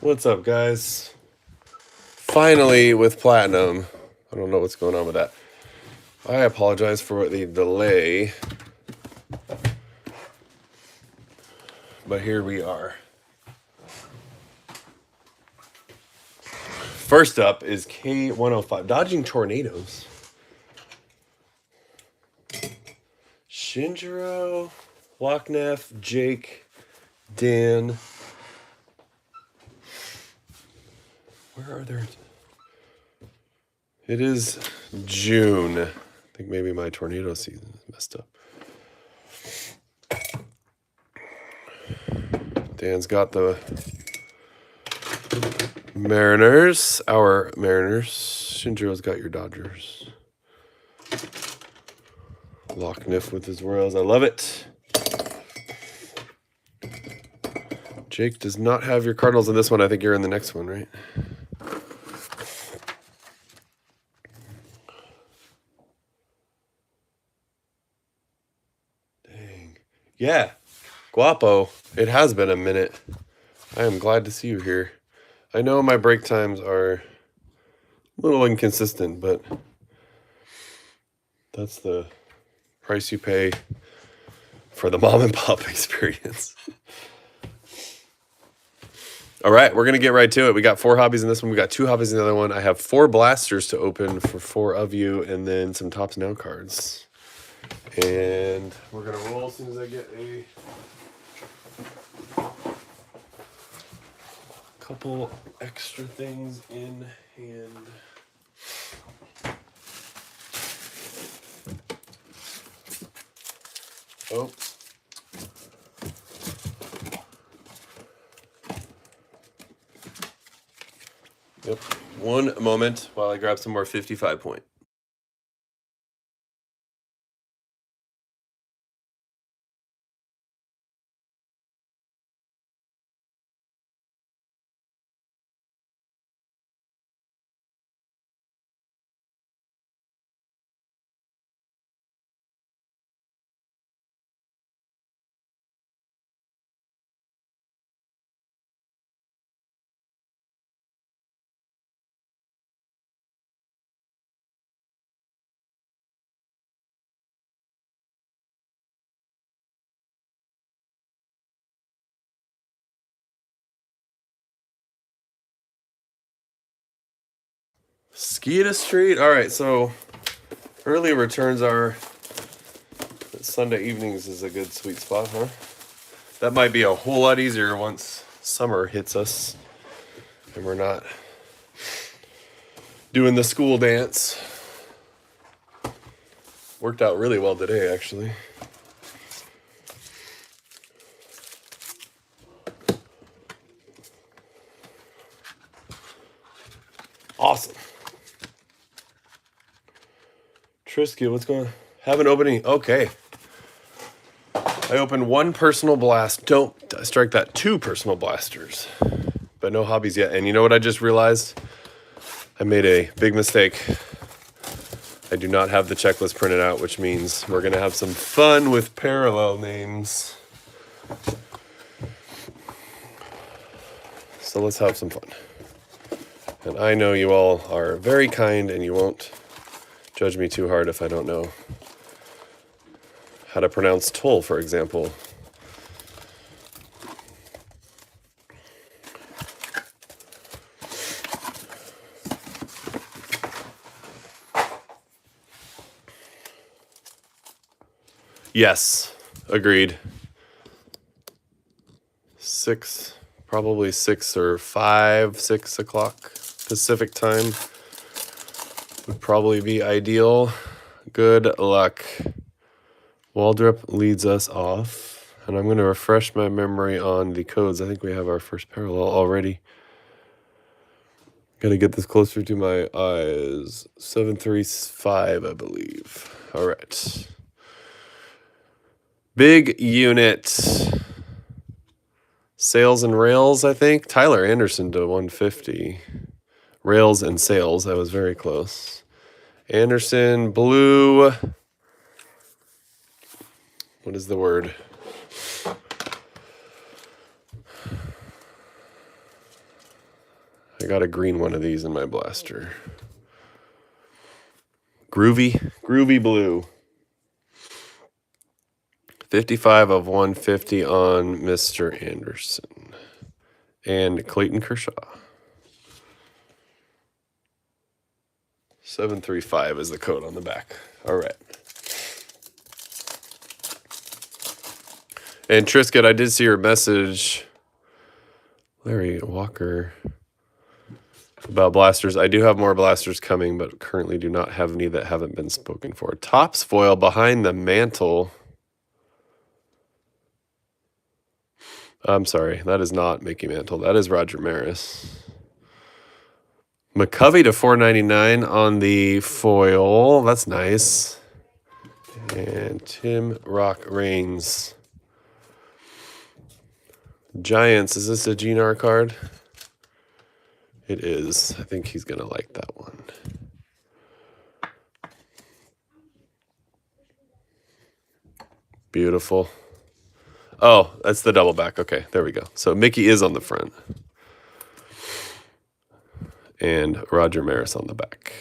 What's up, guys? Finally with Platinum. I don't know what's going on with that. I apologize for the delay. But here we are. First up is K105. Dodging Tornadoes. Shinjiro, Lockneff, Jake, Dan. Where are there? It is June. I think maybe my tornado season is messed up. Dan's got the Mariners, our Mariners. Shinjiro's got your Dodgers. Lockneff with his Royals. I love it. Jake does not have your Cardinals in this one. I think you're in the next one, right? Dang. Yeah. Guapo. It has been a minute. I am glad to see you here. I know my break times are a little inconsistent, but that's the price you pay for the mom and pop experience. All right, we're going to get right to it. We got 4 hobbies in this one. We got 2 hobbies in the other one. I have 4 blasters to open for 4 of you, and then some Tops Now cards. And we're going to roll as soon as I get a couple extra things in hand. Oh. Yep. One moment while I grab some more 55 point. Ski to street. All right, so early returns are Sunday evenings is a good sweet spot, huh? That might be a whole lot easier once summer hits us and we're not doing the school dance. Worked out really well today, actually. Awesome. Trisky, what's going on? Have an opening. Okay. I opened 1 personal blast. Don't strike that. 2 personal blasters. But no hobbies yet. And you know what I just realized? I made a big mistake. I do not have the checklist printed out, which means we're going to have some fun with parallel names. So let's have some fun. And I know you all are very kind and you won't judge me too hard if I don't know how to pronounce toll, for example. Yes, agreed. 6, probably 6 or 5, 6 o'clock Pacific time would probably be ideal. Good luck. Waldrop leads us off, and I'm going to refresh my memory on the codes. I think we have our first parallel already. Got to get this closer to my eyes. 735, I believe. All right. Big unit. Sales and rails, I think. Tyler Anderson to 150. Rails and sales. I was very close. Anderson, blue. What is the word? I got a green one of these in my blaster. Groovy blue. 55 of 150 on Mr. Anderson. And Clayton Kershaw. 735 is the code on the back. All right. And Trisket, I did see your message, Larry Walker, about blasters. I do have more blasters coming, but currently do not have any that haven't been spoken for. Topps foil behind the mantle. I'm sorry, that is not Mickey Mantle. That is Roger Maris. McCovey to 499 on the foil. That's nice. And Tim Rock Reigns. Giants. Is this a GNR card? It is. I think he's going to like that one. Beautiful. Oh, that's the double back. Okay, there we go. So Mickey is on the front. And Roger Maris on the back.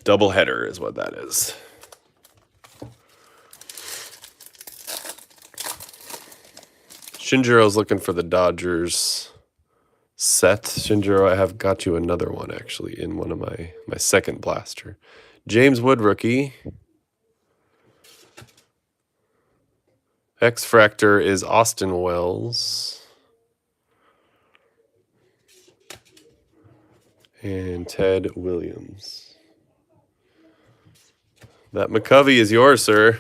Double header is what that is. Shinjiro's looking for the Dodgers set. Shinjiro, I have got you another one actually in one of my second blaster. James Wood rookie. X-Fractor is Austin Wells. And Ted Williams. That McCovey is yours, sir.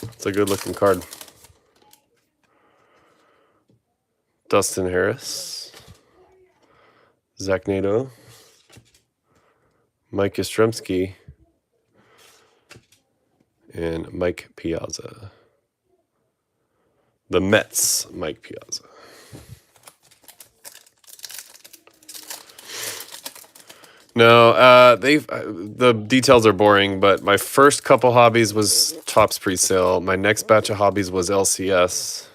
It's a good looking card. Dustin Harris. Zach Nato. Mike Yastrzemski. And Mike Piazza. The Mets, Mike Piazza. No, the details are boring, but my first couple hobbies was Topps pre-sale. My next batch of hobbies was LCS.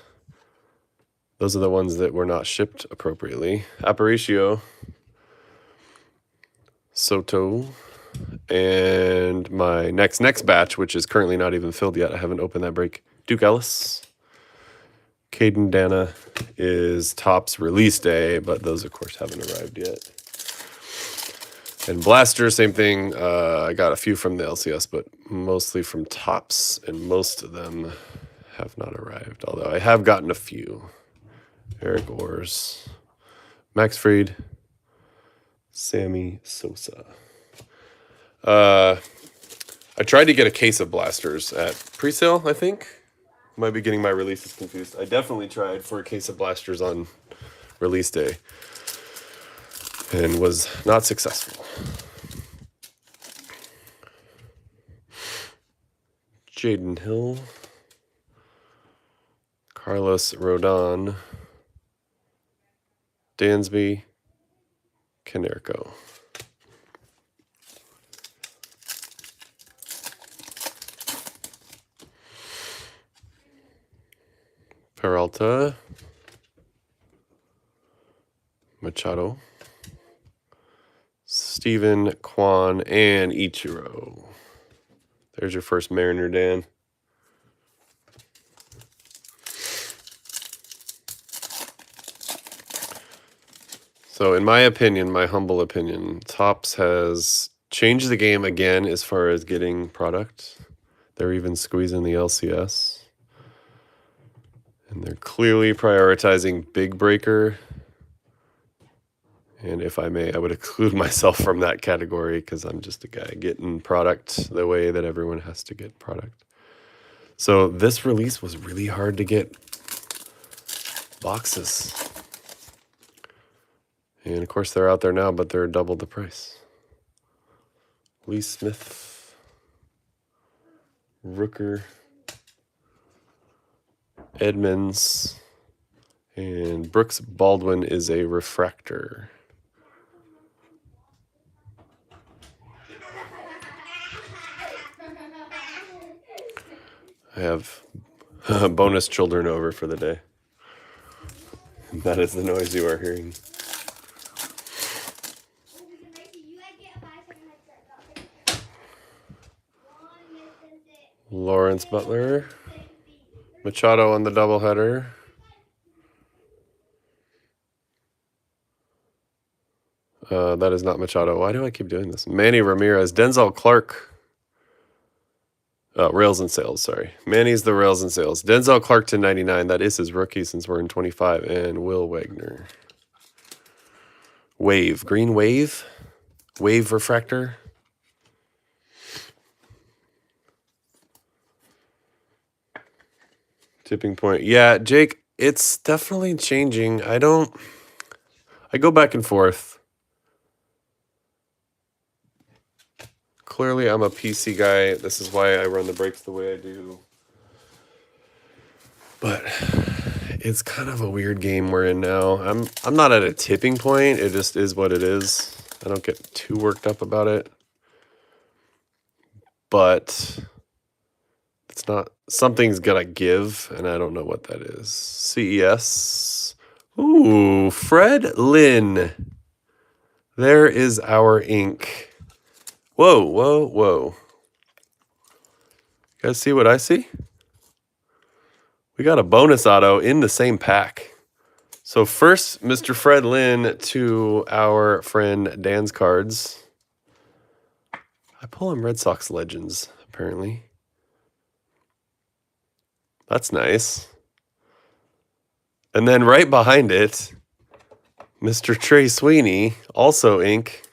Those are the ones that were not shipped appropriately. Aparicio. Soto. And my next batch, which is currently not even filled yet. I haven't opened that break. Duke Ellis. Caden Dana is Topps release day, but those, of course, haven't arrived yet. And Blaster, same thing. I got a few from the LCS, but mostly from Topps, and most of them have not arrived, although I have gotten a few. Eric Ors, Max Fried, Sammy Sosa. I tried to get a case of blasters at pre-sale, I think. Might be getting my releases confused. I definitely tried for a case of blasters on release day and was not successful. Jaden Hill, Carlos Rodon, Dansby, Canerco. Peralta, Machado, Steven, Kwan, and Ichiro. There's your first Mariner, Dan. So in my opinion, my humble opinion, Topps has changed the game again as far as getting product. They're even squeezing the LCS. And they're clearly prioritizing Big Breaker. And if I may, I would exclude myself from that category because I'm just a guy getting product the way that everyone has to get product. So this release was really hard to get boxes. And of course they're out there now, but they're double the price. Lee Smith, Rooker, Edmonds, and Brooks Baldwin is a refractor. I have bonus children over for the day. That is the noise you are hearing. Lawrence Butler. Machado on the doubleheader. That is not Machado. Why do I keep doing this? Manny Ramirez. Denzel Clark. Rails and Sales, sorry. Manny's the Rails and Sales. Denzel Clark to 99. That is his rookie since we're in 25. And Will Wagner. Wave. Green Wave. Wave Refractor. Tipping point. Yeah, Jake, it's definitely changing. I go back and forth. Clearly, I'm a PC guy. This is why I run the breaks the way I do. But it's kind of a weird game we're in now. I'm not at a tipping point. It just is what it is. I don't get too worked up about it. But it's not, something's gonna give, and I don't know what that is. CES. Ooh, Fred Lynn. There is our ink. Whoa, whoa, whoa. You guys see what I see? We got a bonus auto in the same pack. So first, Mr. Fred Lynn to our friend Dan's cards. I pull him Red Sox Legends, apparently. That's nice. And then right behind it, Mr. Trey Sweeney, also ink.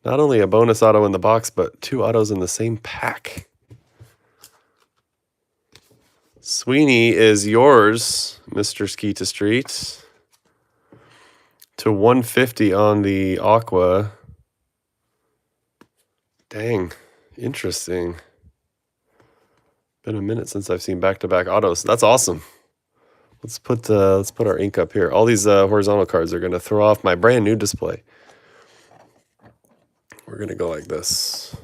Not only a bonus auto in the box, but 2 autos in the same pack. Sweeney is yours, Mr. Ski to Street. To 150 on the Aqua. Dang, interesting. Been a minute since I've seen back-to-back autos. That's awesome. Let's put our ink up here. All these horizontal cards are gonna throw off my brand new display. We're gonna go like this.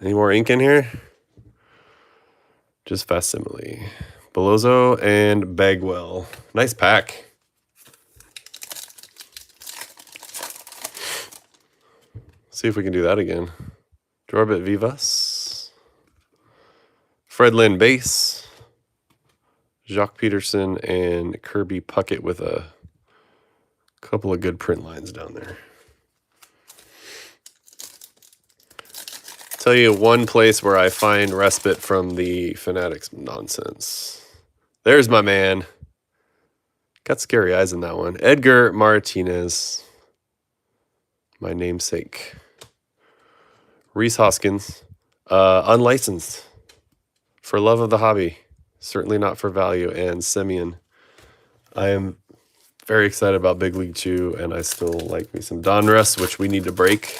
Any more ink in here? Just facsimile. Belozzo and Bagwell. Nice pack. See if we can do that again. Jorbit Vivas. Fred Lynn base. Jacques Peterson and Kirby Puckett with a couple of good print lines down there. Tell you one place where I find respite from the Fanatics nonsense. There's my man. Got scary eyes in that one. Edgar Martinez. My namesake. Reese Hoskins. Unlicensed. For love of the hobby. Certainly not for value. And Semyon. I am very excited about Big League Chew, and I still like me some Donruss, which we need to break.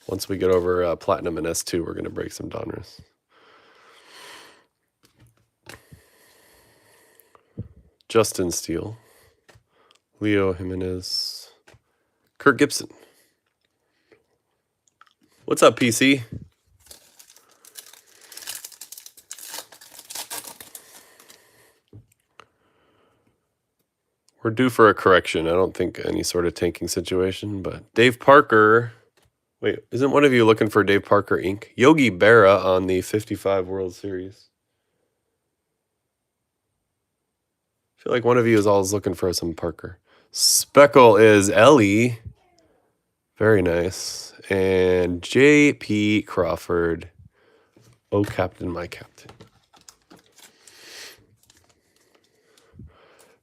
Once we get over Platinum and S2, we're going to break some Donruss. Justin Steele. Leo Jimenez. Kurt Gibson. What's up, PC? We're due for a correction. I don't think any sort of tanking situation, but Dave Parker. Wait, isn't one of you looking for Dave Parker ink? Yogi Berra on the 55 World Series. I feel like one of you is always looking for some Parker. Speckle is Ellie. Very nice. And J.P. Crawford. Oh, Captain, my Captain.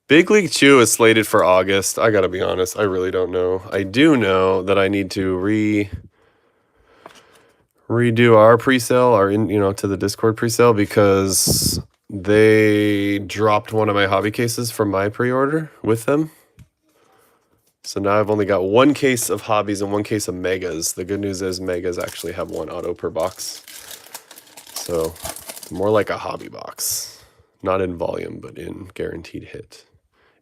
Big League Chew is slated for August. I got to be honest. I really don't know. I do know that I need to redo our pre-sale, to the Discord pre-sale, because they dropped one of my hobby cases from my pre-order with them. So now I've only got 1 case of hobbies and 1 case of megas. The good news is megas actually have 1 auto per box. So it's more like a hobby box. Not in volume, but in guaranteed hit.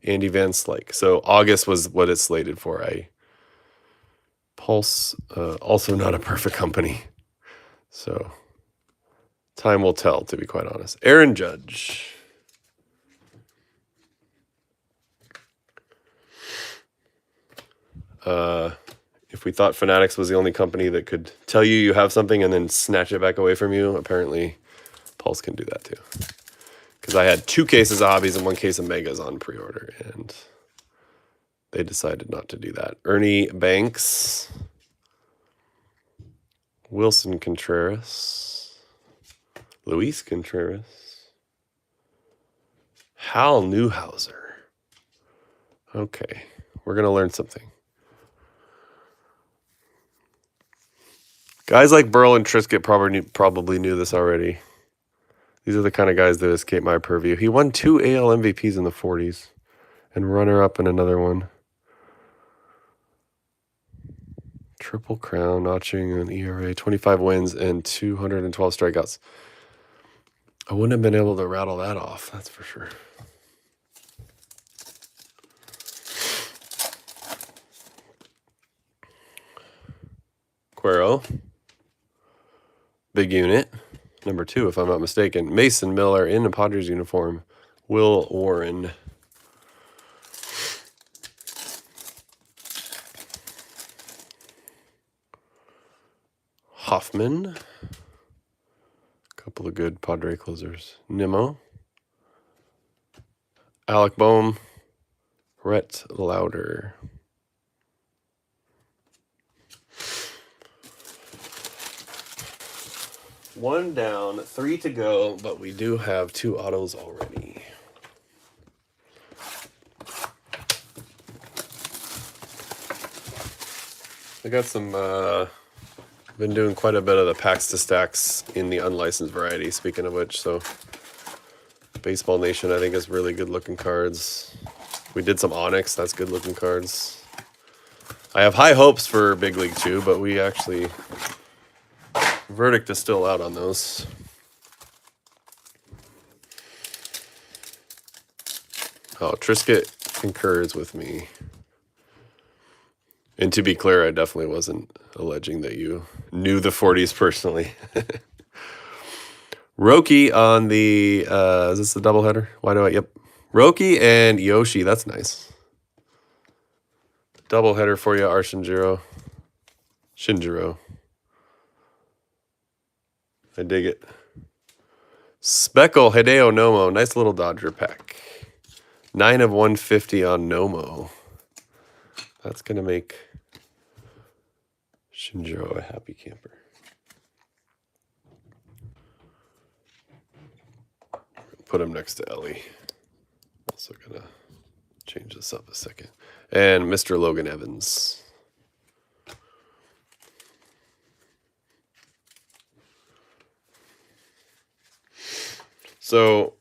Andy Van Slyke. So August was what it's slated for. Pulse, also not a perfect company. So time will tell, to be quite honest. Aaron Judge. If we thought Fanatics was the only company that could tell you you have something and then snatch it back away from you, apparently Pulse can do that too. Because I had 2 cases of Hobbies and 1 case of Megas on pre-order, and they decided not to do that. Ernie Banks, Wilson Contreras, Luis Contreras, Hal Newhouser. Okay, we're going to learn something. Guys like Burl and Trisket probably knew this already. These are the kind of guys that escape my purview. He won 2 AL MVPs in the 40s and runner-up in another one. Triple Crown, notching an ERA, 25 wins and 212 strikeouts. I wouldn't have been able to rattle that off, that's for sure. Cuero. Big unit. Number 2, if I'm not mistaken. Mason Miller in a Padres uniform. Will Warren. Hoffman. A couple of good Padre closers. Nimmo. Alec Boehm. Rhett Lauder. One down, 3 to go, but we do have 2 autos already. I got some, been doing quite a bit of the packs to stacks in the unlicensed variety, speaking of which, so Baseball Nation, I think, is really good looking cards. We did some Onyx, that's good looking cards. I have high hopes for Big League 2, but we actually, verdict is still out on those. Oh, Trisket concurs with me. And to be clear, I definitely wasn't alleging that you knew the 40s personally. Roki on the, is this the doubleheader? Why do I, yep. Roki and Yoshi, that's nice. Doubleheader for you, Shinjiro. I dig it. Speckle, Hideo Nomo, nice little Dodger pack. 9 of 150 on Nomo. That's going to make Shinjiro a happy camper. Put him next to Ellie. Also going to change this up a second. And Mr. Logan Evans. So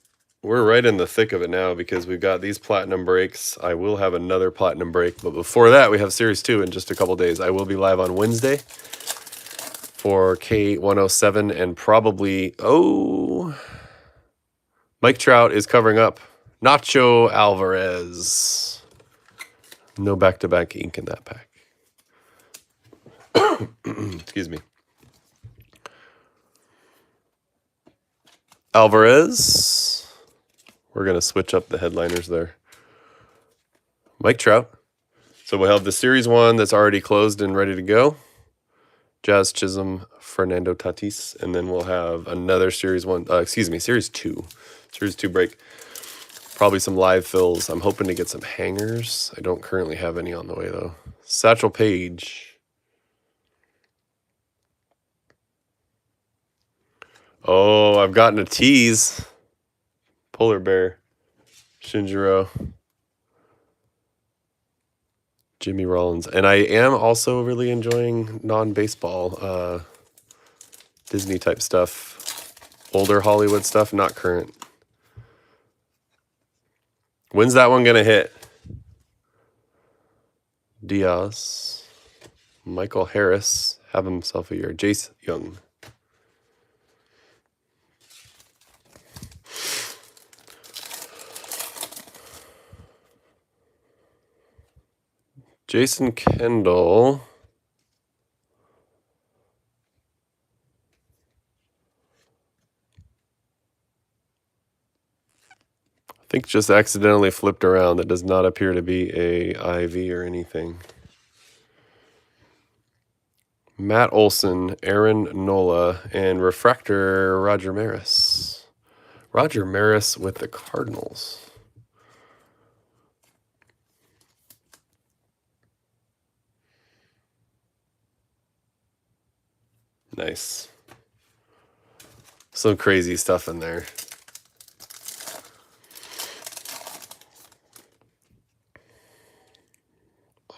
we're right in the thick of it now because we've got these platinum breaks. I will have another platinum break, but before that, we have Series 2 in just a couple days. I will be live on Wednesday for K107 and probably, Mike Trout is covering up Nacho Alvarez. No back-to-back ink in that pack. Excuse me. Alvarez. We're going to switch up the headliners there. Mike Trout. So we'll have the Series 1 that's already closed and ready to go. Jazz Chisholm, Fernando Tatis. And then we'll have another Series 2. Series 2 break. Probably some live fills. I'm hoping to get some hangers. I don't currently have any on the way, though. Satchel Paige. Oh, I've gotten a tease. Polar Bear. Shinjiro. Jimmy Rollins. And I am also really enjoying non-baseball Disney type stuff. Older Hollywood stuff, not current. When's that one going to hit? Diaz. Michael Harris. Have himself a year. Jace Young. Jason Kendall. I think just accidentally flipped around. That does not appear to be a IV or anything. Matt Olson, Aaron Nola, and refractor Roger Maris. Roger Maris with the Cardinals. Nice. Some crazy stuff in there.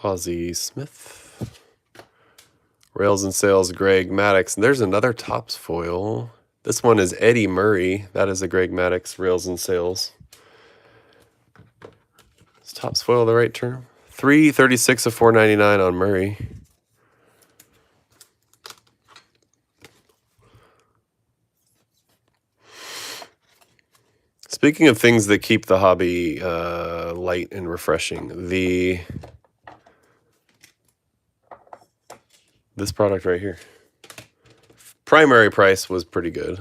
Ozzie Smith. Rails and Sales, Greg Maddox. And there's another Topps foil. This one is Eddie Murray. That is a Greg Maddox Rails and Sales. Is Topps foil the right term? 336 of 499 on Murray. Speaking of things that keep the hobby light and refreshing, this product right here. Primary price was pretty good.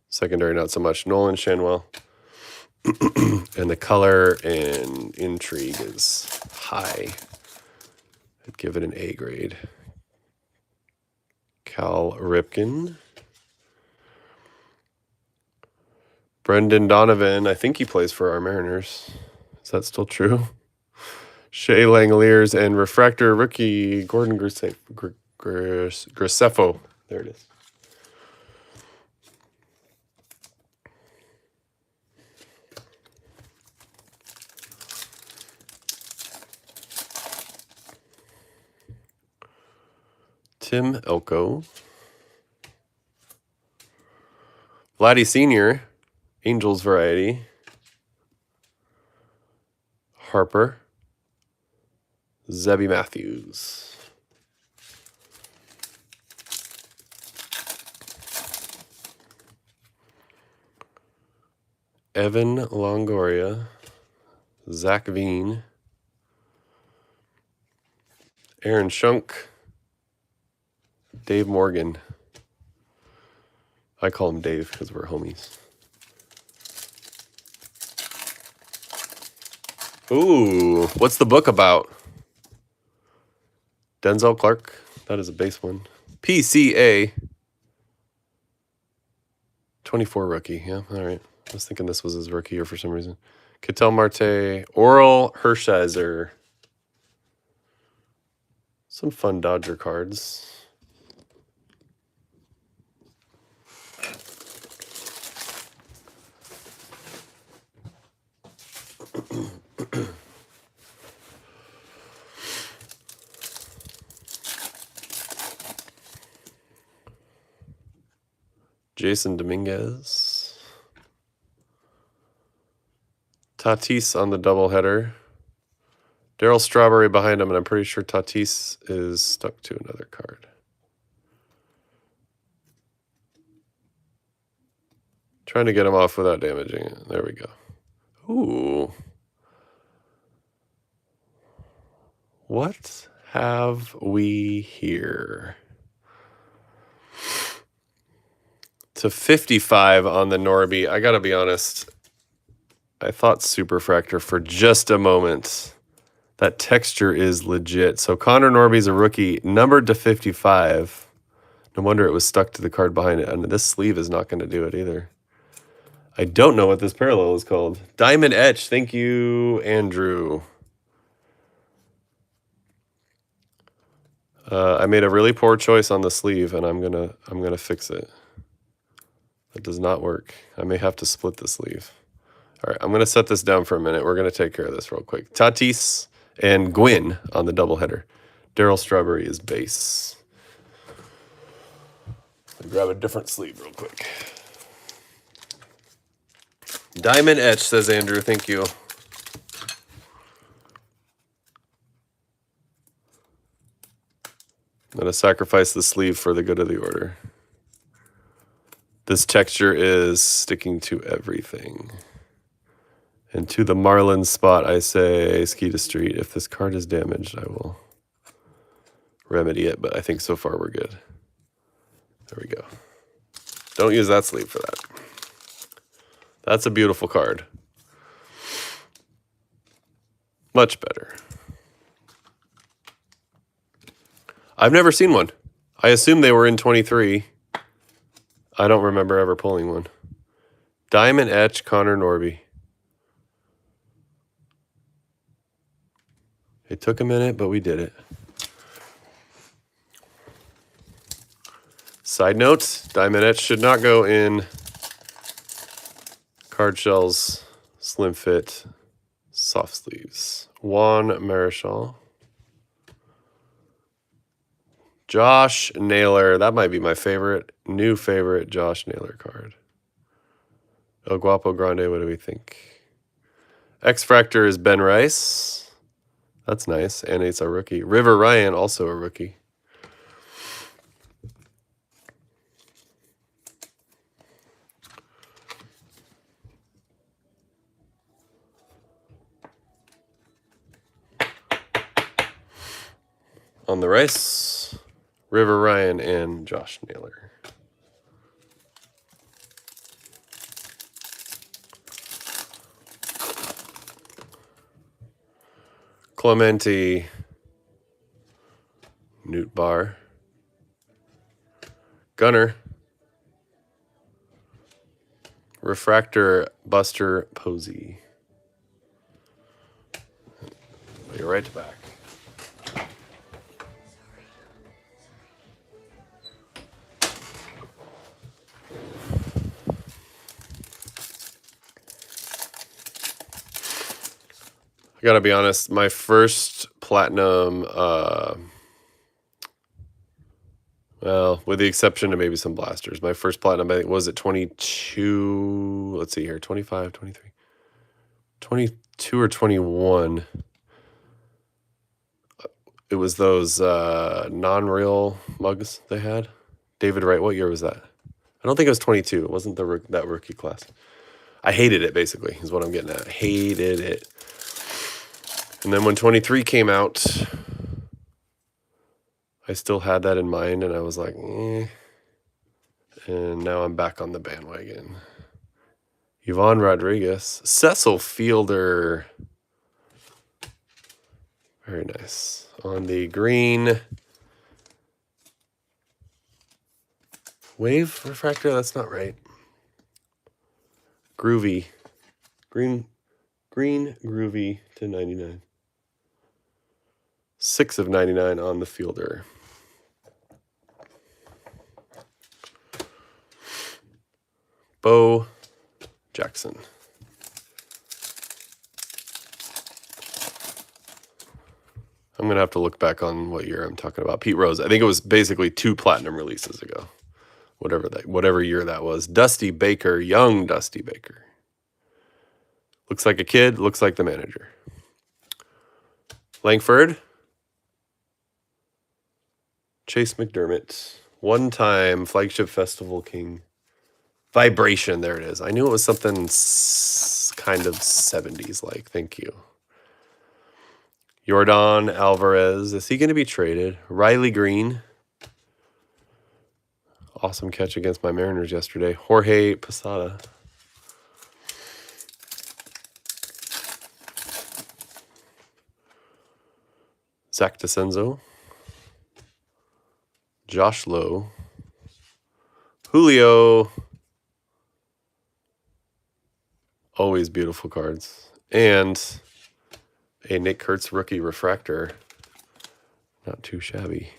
Secondary, not so much. Nolan Shanwell. And the color and intrigue is high. I'd give it an A grade. Cal Ripken. Brendan Donovan. I think he plays for our Mariners. Is that still true? Shea Langoliers and refractor rookie Gordon Graceffo. There it is. Tim Elko. Vladdy Sr., Angels variety. Harper. Zebby Matthews. Evan Longoria. Zach Veen. Aaron Shunk. Dave Morgan. I call him Dave because we're homies. Ooh, what's the book about? Denzel Clark. That is a base one. PCA. 24 rookie. Yeah, all right. I was thinking this was his rookie year for some reason. Ketel Marte. Oral Hershiser. Some fun Dodger cards. Jason Dominguez. Tatis on the doubleheader. Darryl Strawberry behind him, and I'm pretty sure Tatis is stuck to another card. Trying to get him off without damaging it. There we go. Ooh. What have we here? To 55 on the Norby. I gotta be honest. I thought Superfractor for just a moment. That texture is legit. So Connor Norby's a rookie, numbered to 55. No wonder it was stuck to the card behind it. And this sleeve is not going to do it either. I don't know what this parallel is called. Diamond Etch. Thank you, Andrew. I made a really poor choice on the sleeve, and I'm gonna fix it. That does not work. I may have to split the sleeve. All right, I'm gonna set this down for a minute. We're gonna take care of this real quick. Tatis and Gwynn on the doubleheader. Darryl Strawberry is base. I'll grab a different sleeve real quick. Diamond Etch, says Andrew. Thank you. I'm going to sacrifice the sleeve for the good of the order. This texture is sticking to everything. And to the Marlins spot, I say ski to street. If this card is damaged, I will remedy it. But I think so far we're good. There we go. Don't use that sleeve for that. That's a beautiful card. Much better. I've never seen one. I assume they were in 23. I don't remember ever pulling one. Diamond Etch, Connor Norby. It took a minute, but we did it. Side note, Diamond Etch should not go in card shells, slim fit, soft sleeves. Juan Marichal. Josh Naylor. That might be my new favorite Josh Naylor card. El Guapo Grande, what do we think? X-Fractor is Ben Rice. That's nice. And it's a rookie. River Ryan, also a rookie. On the Rice, River Ryan, and Josh Naylor. Clemente, Newt Barr, Gunner, Refractor, Buster Posey. You're right back. I gotta be honest, my first platinum, well, with the exception of maybe some blasters, my first platinum, I think, was at 22, let's see here, 25, 23, 22 or 21. It was those non-real mugs they had. David Wright, what year was that? I don't think it was 22. It wasn't that rookie class. I hated it, basically, is what I'm getting at. Hated it. And then when 23 came out, I still had that in mind, and I was like, eh. And now I'm back on the bandwagon. Yvonne Rodriguez. Cecil Fielder. Very nice. On the green. Wave refractor? That's not right. Groovy. Green groovy to 99. 6 of 99 on the Fielder. Bo Jackson. I'm going to have to look back on what year I'm talking about. Pete Rose. I think it was basically 2 platinum releases ago. Whatever year that was. Dusty Baker, young Dusty Baker. Looks like a kid, looks like the manager. Langford. Chase McDermott. One-time Flagship Festival King. Vibration, there it is. I knew it was something kind of 70s like. Thank you. Yordan Alvarez. Is he going to be traded? Riley Green. Awesome catch against my Mariners yesterday. Jorge Posada. Zach DeCenzo. Josh Lowe. Julio. Always beautiful cards. And a Nick Kurtz rookie refractor. Not too shabby.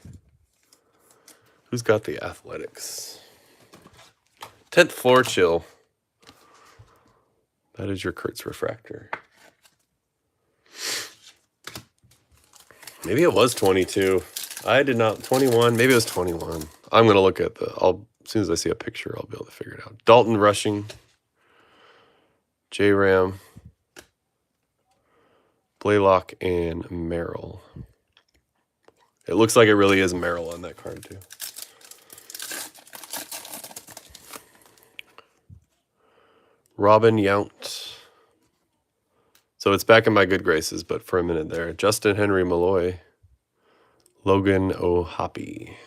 Who's got the Athletics? 10th floor chill. That is your Kurtz refractor. Maybe it was 22. I did not. 21. Maybe it was 21. I'm going to look at as soon as I see a picture, I'll be able to figure it out. Dalton Rushing. J-Ram. Blaylock and Merrill. It looks like it really is Merrill on that card, too. Robin Yount. So it's back in my good graces, but for a minute there. Justin Henry Malloy. Logan O'Hoppy.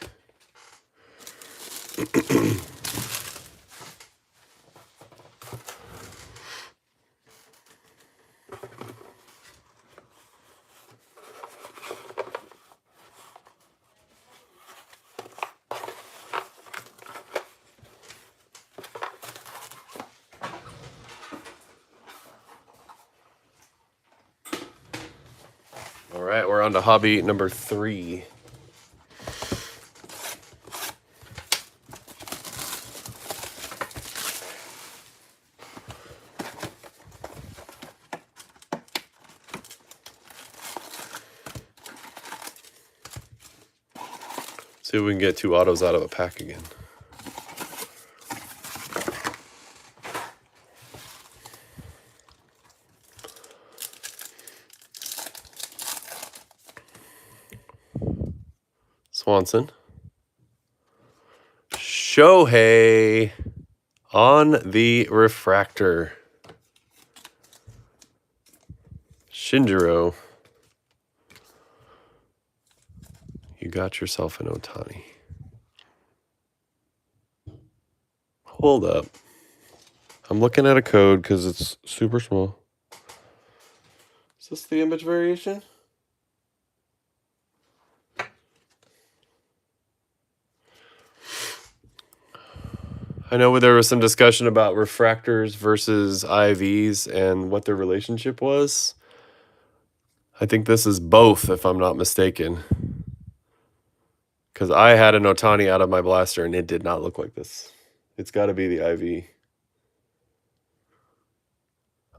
All right, we're on to hobby number 3. See if we can get 2 autos out of a pack again. Swanson. Shohei on the refractor. Shinjiro. You got yourself an Ohtani. Hold up. I'm looking at a code because it's super small. Is this the image variation? I know there was some discussion about refractors versus IVs and what their relationship was. I think this is both, if I'm not mistaken. Because I had an Ohtani out of my blaster and it did not look like this. It's got to be the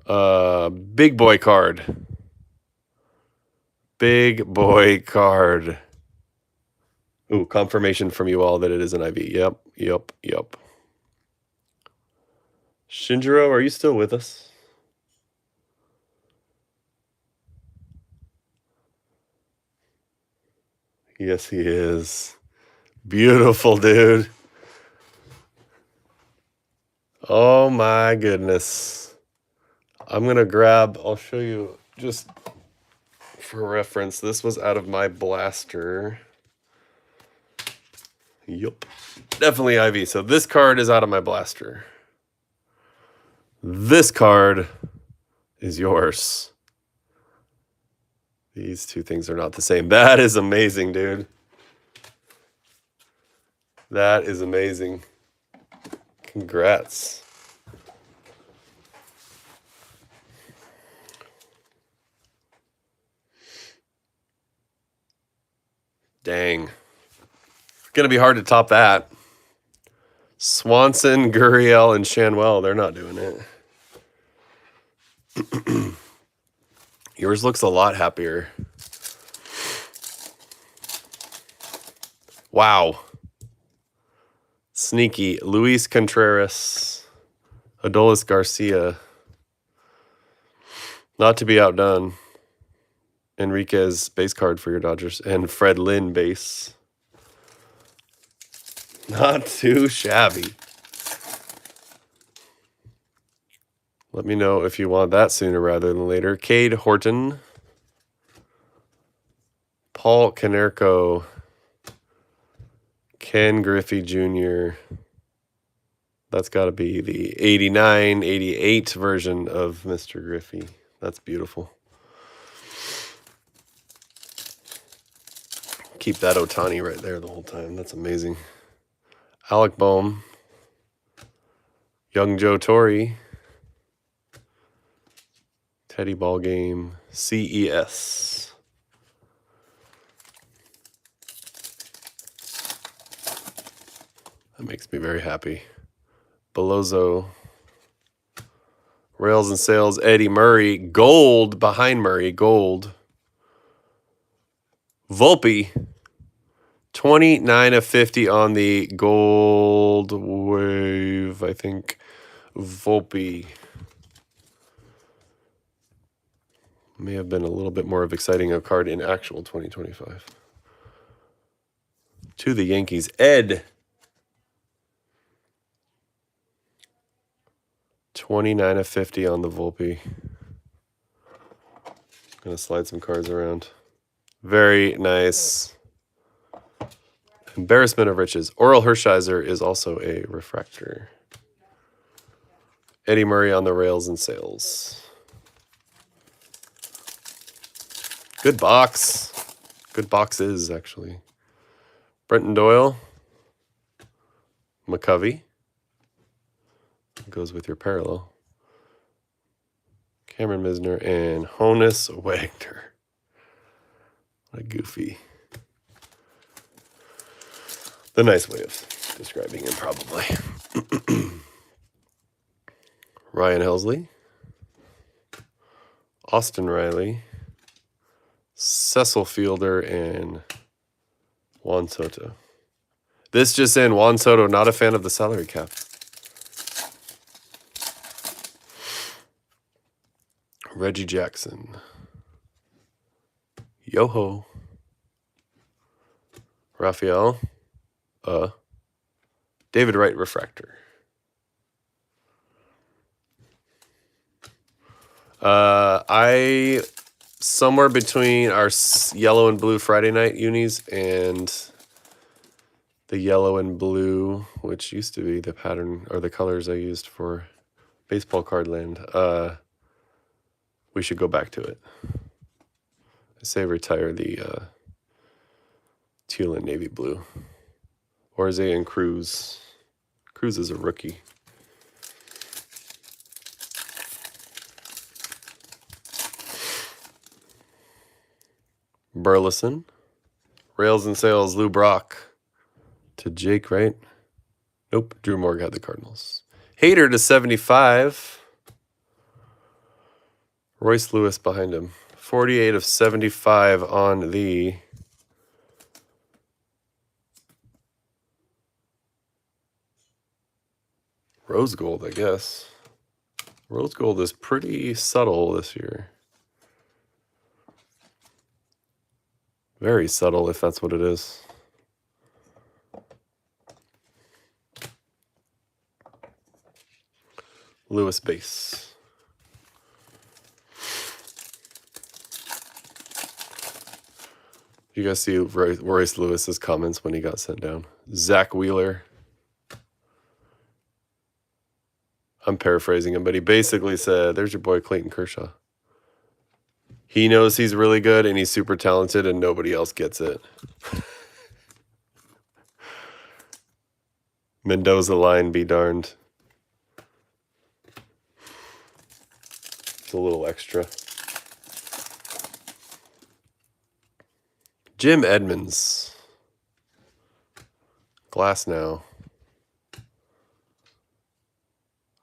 IV. Big boy card. Big boy card. Ooh, confirmation from you all that it is an IV. Yep. Shinjiro, are you still with us? Yes, he is. Beautiful, dude. Oh my goodness. I'm going to grab, I'll show you just for reference. This was out of my blaster. Yup. Definitely IV. So this card is out of my blaster. This card is yours. These two things are not the same. That is amazing, dude. That is amazing. Congrats. Dang. Gonna be hard to top that. Swanson, Gurriel, and Shanwell, they're not doing it. Yours looks a lot happier. Wow. Sneaky. Luis Contreras. Adolis Garcia. Not to be outdone. Enriquez base card for your Dodgers. And Fred Lynn base. Not too shabby. Let me know if you want that sooner rather than later. Cade Horton. Paul Konerko. Ken Griffey Jr. That's got to be the 89, 88 version of Mr. Griffey. That's beautiful. Keep that Ohtani right there the whole time. That's amazing. Alec Boehm. Young Joe Torre. Teddy Ballgame. CES. That makes me very happy. Belozo. Rails and Sales. Eddie Murray. Gold behind Murray. Gold. Volpe. 29 of 50 on the gold wave, I think. Volpe. May have been a little bit more of exciting a card in actual 2025. To the Yankees. Ed. 29 of 50 on the Volpe. Gonna slide some cards around. Very nice. Embarrassment of riches. Oral Hershiser is also a refractor. Eddie Murray on the Rails and Sales. Good box. Good boxes, actually. Brenton Doyle. McCovey. Goes with your parallel. Cameron Misner and Honus Wagner. What a goofy. The nice way of describing him, probably. Ryan Helsley. Austin Riley. Cecil Fielder and Juan Soto. This just in, Juan Soto, not a fan of the salary cap. Reggie Jackson. Yoho. Raphael. David Wright Refractor. I somewhere between our yellow and blue Friday night unis and the yellow and blue, which used to be the pattern or the colors I used for baseball card land. We should go back to it. I say retire the teal and navy blue. Orze and Cruz. Cruz is a rookie. Burleson. Rails and Sales, Lou Brock. To Jake, right? Nope, Drew Morgan had the Cardinals. Hater to 75. Royce Lewis behind him. 48 of 75 on the rose gold, I guess. Rose gold is pretty subtle this year. Very subtle, if that's what it is. Lewis base. You guys see Royce Lewis's comments when he got sent down? Zach Wheeler. I'm paraphrasing him, but he basically said, there's your boy Clayton Kershaw. He knows he's really good and he's super talented and nobody else gets it. Mendoza line be darned. It's a little extra. Jim Edmonds. Glass now.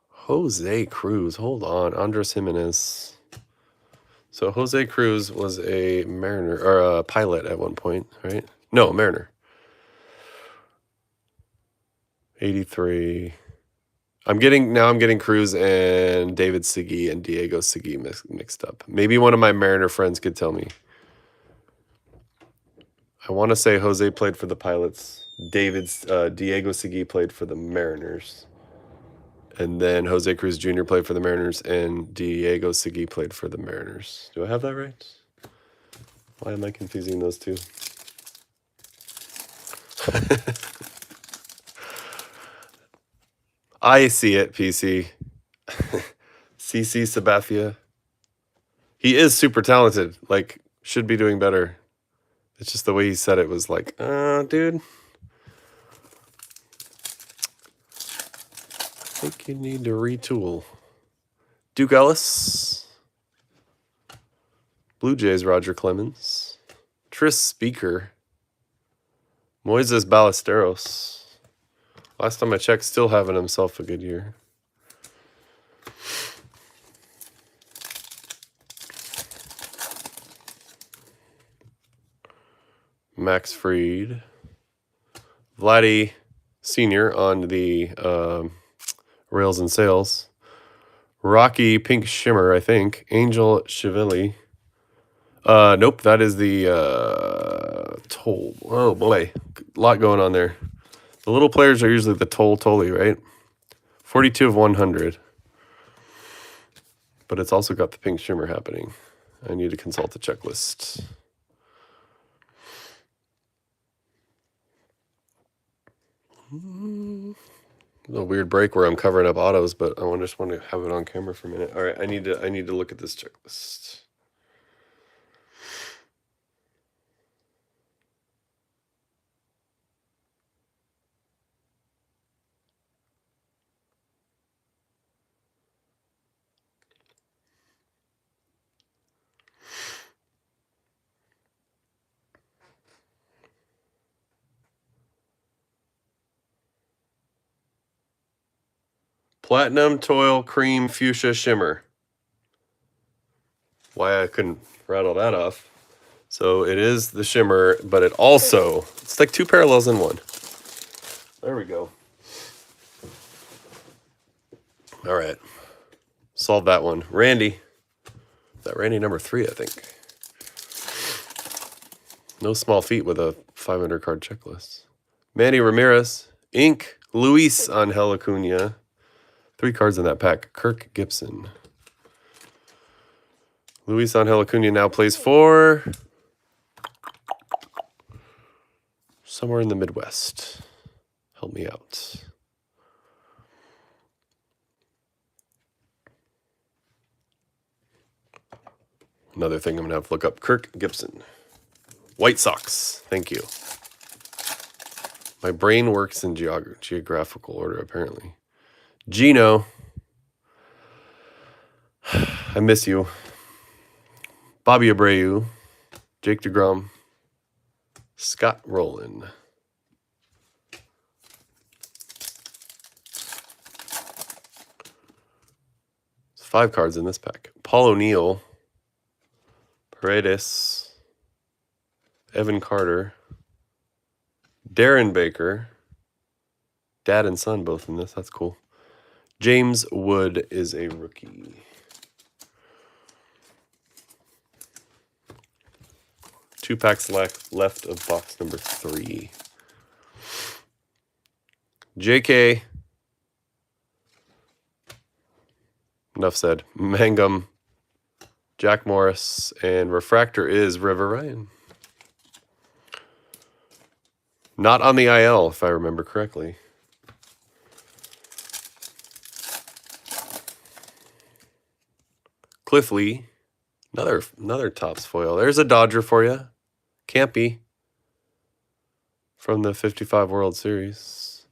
Jose Cruz. Hold on. Andres Jimenez. So Jose Cruz was a Mariner or a pilot at one point, right? No, Mariner. 83. I'm getting Cruz and David Segui and Diego Segui mixed up. Maybe one of my Mariner friends could tell me. I want to say Jose played for the Pilots. Diego Segui played for the Mariners. And then Jose Cruz Jr. played for the Mariners and Diego Segui played for the Mariners. Do I have that right? Why am I confusing those two? I see it, PC. CC Sabathia. He is super talented. Like, should be doing better. It's just the way he said it was like, dude. I think you need to retool. Duke Ellis. Blue Jays, Roger Clemens. Tris Speaker. Moises Ballesteros. Last time I checked, still having himself a good year. Max Fried. Vladdy Sr. on the Rails and Sales. Rocky Pink Shimmer, I think. Angel Chiavelli. Nope, that is the toll. Oh boy, a lot going on there. The little players are usually the Tolly, right? 42 of 100. But it's also got the pink shimmer happening. I need to consult the checklist. A weird break where I'm covering up autos, but I just want to have it on camera for a minute. All right, I need to look at this checklist. Platinum Toil Cream Fuchsia Shimmer. Why I couldn't rattle that off. So it is the shimmer, but it also, it's like two parallels in one. There we go. All right. Solve that one. Randy. Is that Randy number 3, I think. No small feat with a 500 card checklist. Manny Ramirez. Ink. Luis Angel Acuna. 3 cards in that pack. Kirk Gibson. Luis Angel Acuna now plays for somewhere in the Midwest. Help me out. Another thing I'm going to have to look up. Kirk Gibson. White Sox. Thank you. My brain works in geographical order, apparently. Gino. I miss you. Bobby Abreu. Jake DeGrom. Scott Rowland. There's 5 cards in this pack. Paul O'Neill. Paredes. Evan Carter. Darren Baker. Dad and son both in this. That's cool. James Wood is a rookie. 2 packs left of box number 3. JK. Enough said. Mangum. Jack Morris. And refractor is River Ryan. Not on the IL, if I remember correctly. Cliff Lee. Another Topps foil. There's a Dodger for you. Campy. From the 55 World Series.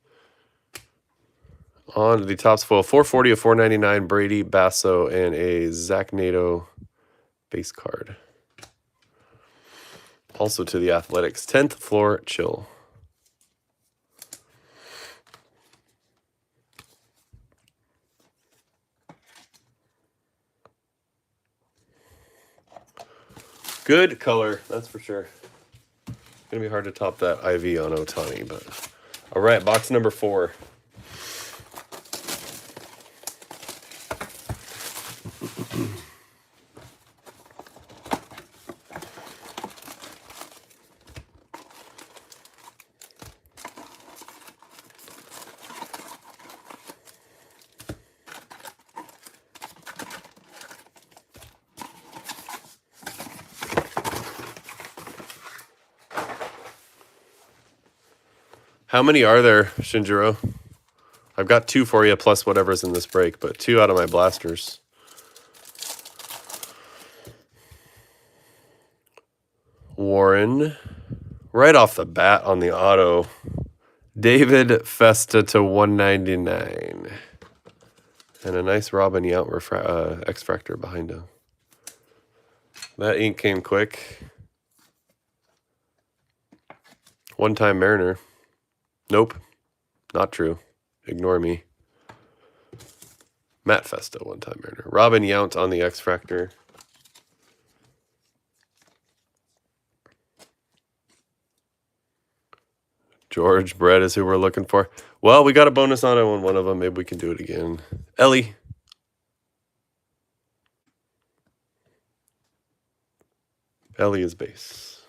On to the Topps foil. 440 of 499. Brady, Basso, and a Zach Nato base card. Also to the Athletics. 10th floor chill. Good color, that's for sure. Gonna be hard to top that IV on Ohtani, but all right, box number 4. How many are there, Shinjiro? I've got 2 for you, plus whatever's in this break, but 2 out of my blasters. Warren. Right off the bat on the auto. David Festa to 199. And a nice Robin Yount X-Fractor behind him. That ink came quick. One-time Mariner. Nope. Not true. Ignore me. Matt Festa, one-time Mariner. Robin Yount on the X-Fractor. George Brett is who we're looking for. Well, we got a bonus on it on one of them. Maybe we can do it again. Ellie. Ellie is base.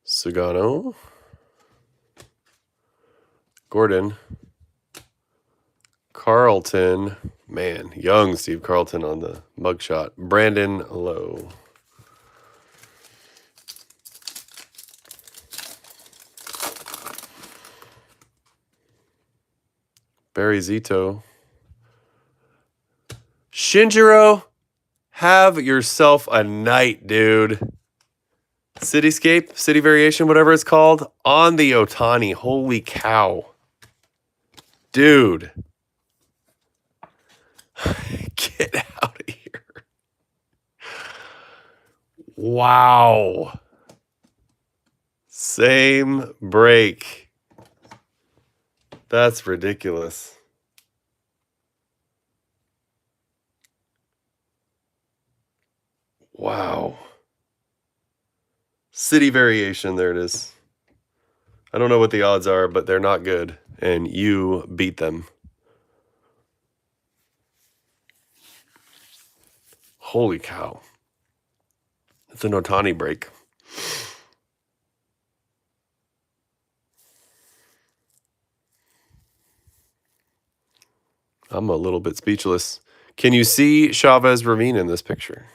Sugano. Gordon. Carlton. Man, young Steve Carlton on the mugshot. Brandon Lowe. Barry Zito. Shinjiro, have yourself a night, dude. Cityscape, City Variation, whatever it's called, on the Ohtani. Holy cow. Dude. Get out of here. Wow. Same break. That's ridiculous. Wow. City variation, there it is. I don't know what the odds are, but they're not good. And you beat them. Holy cow. It's an Otani break. I'm a little bit speechless. Can you see Chavez Ravine in this picture?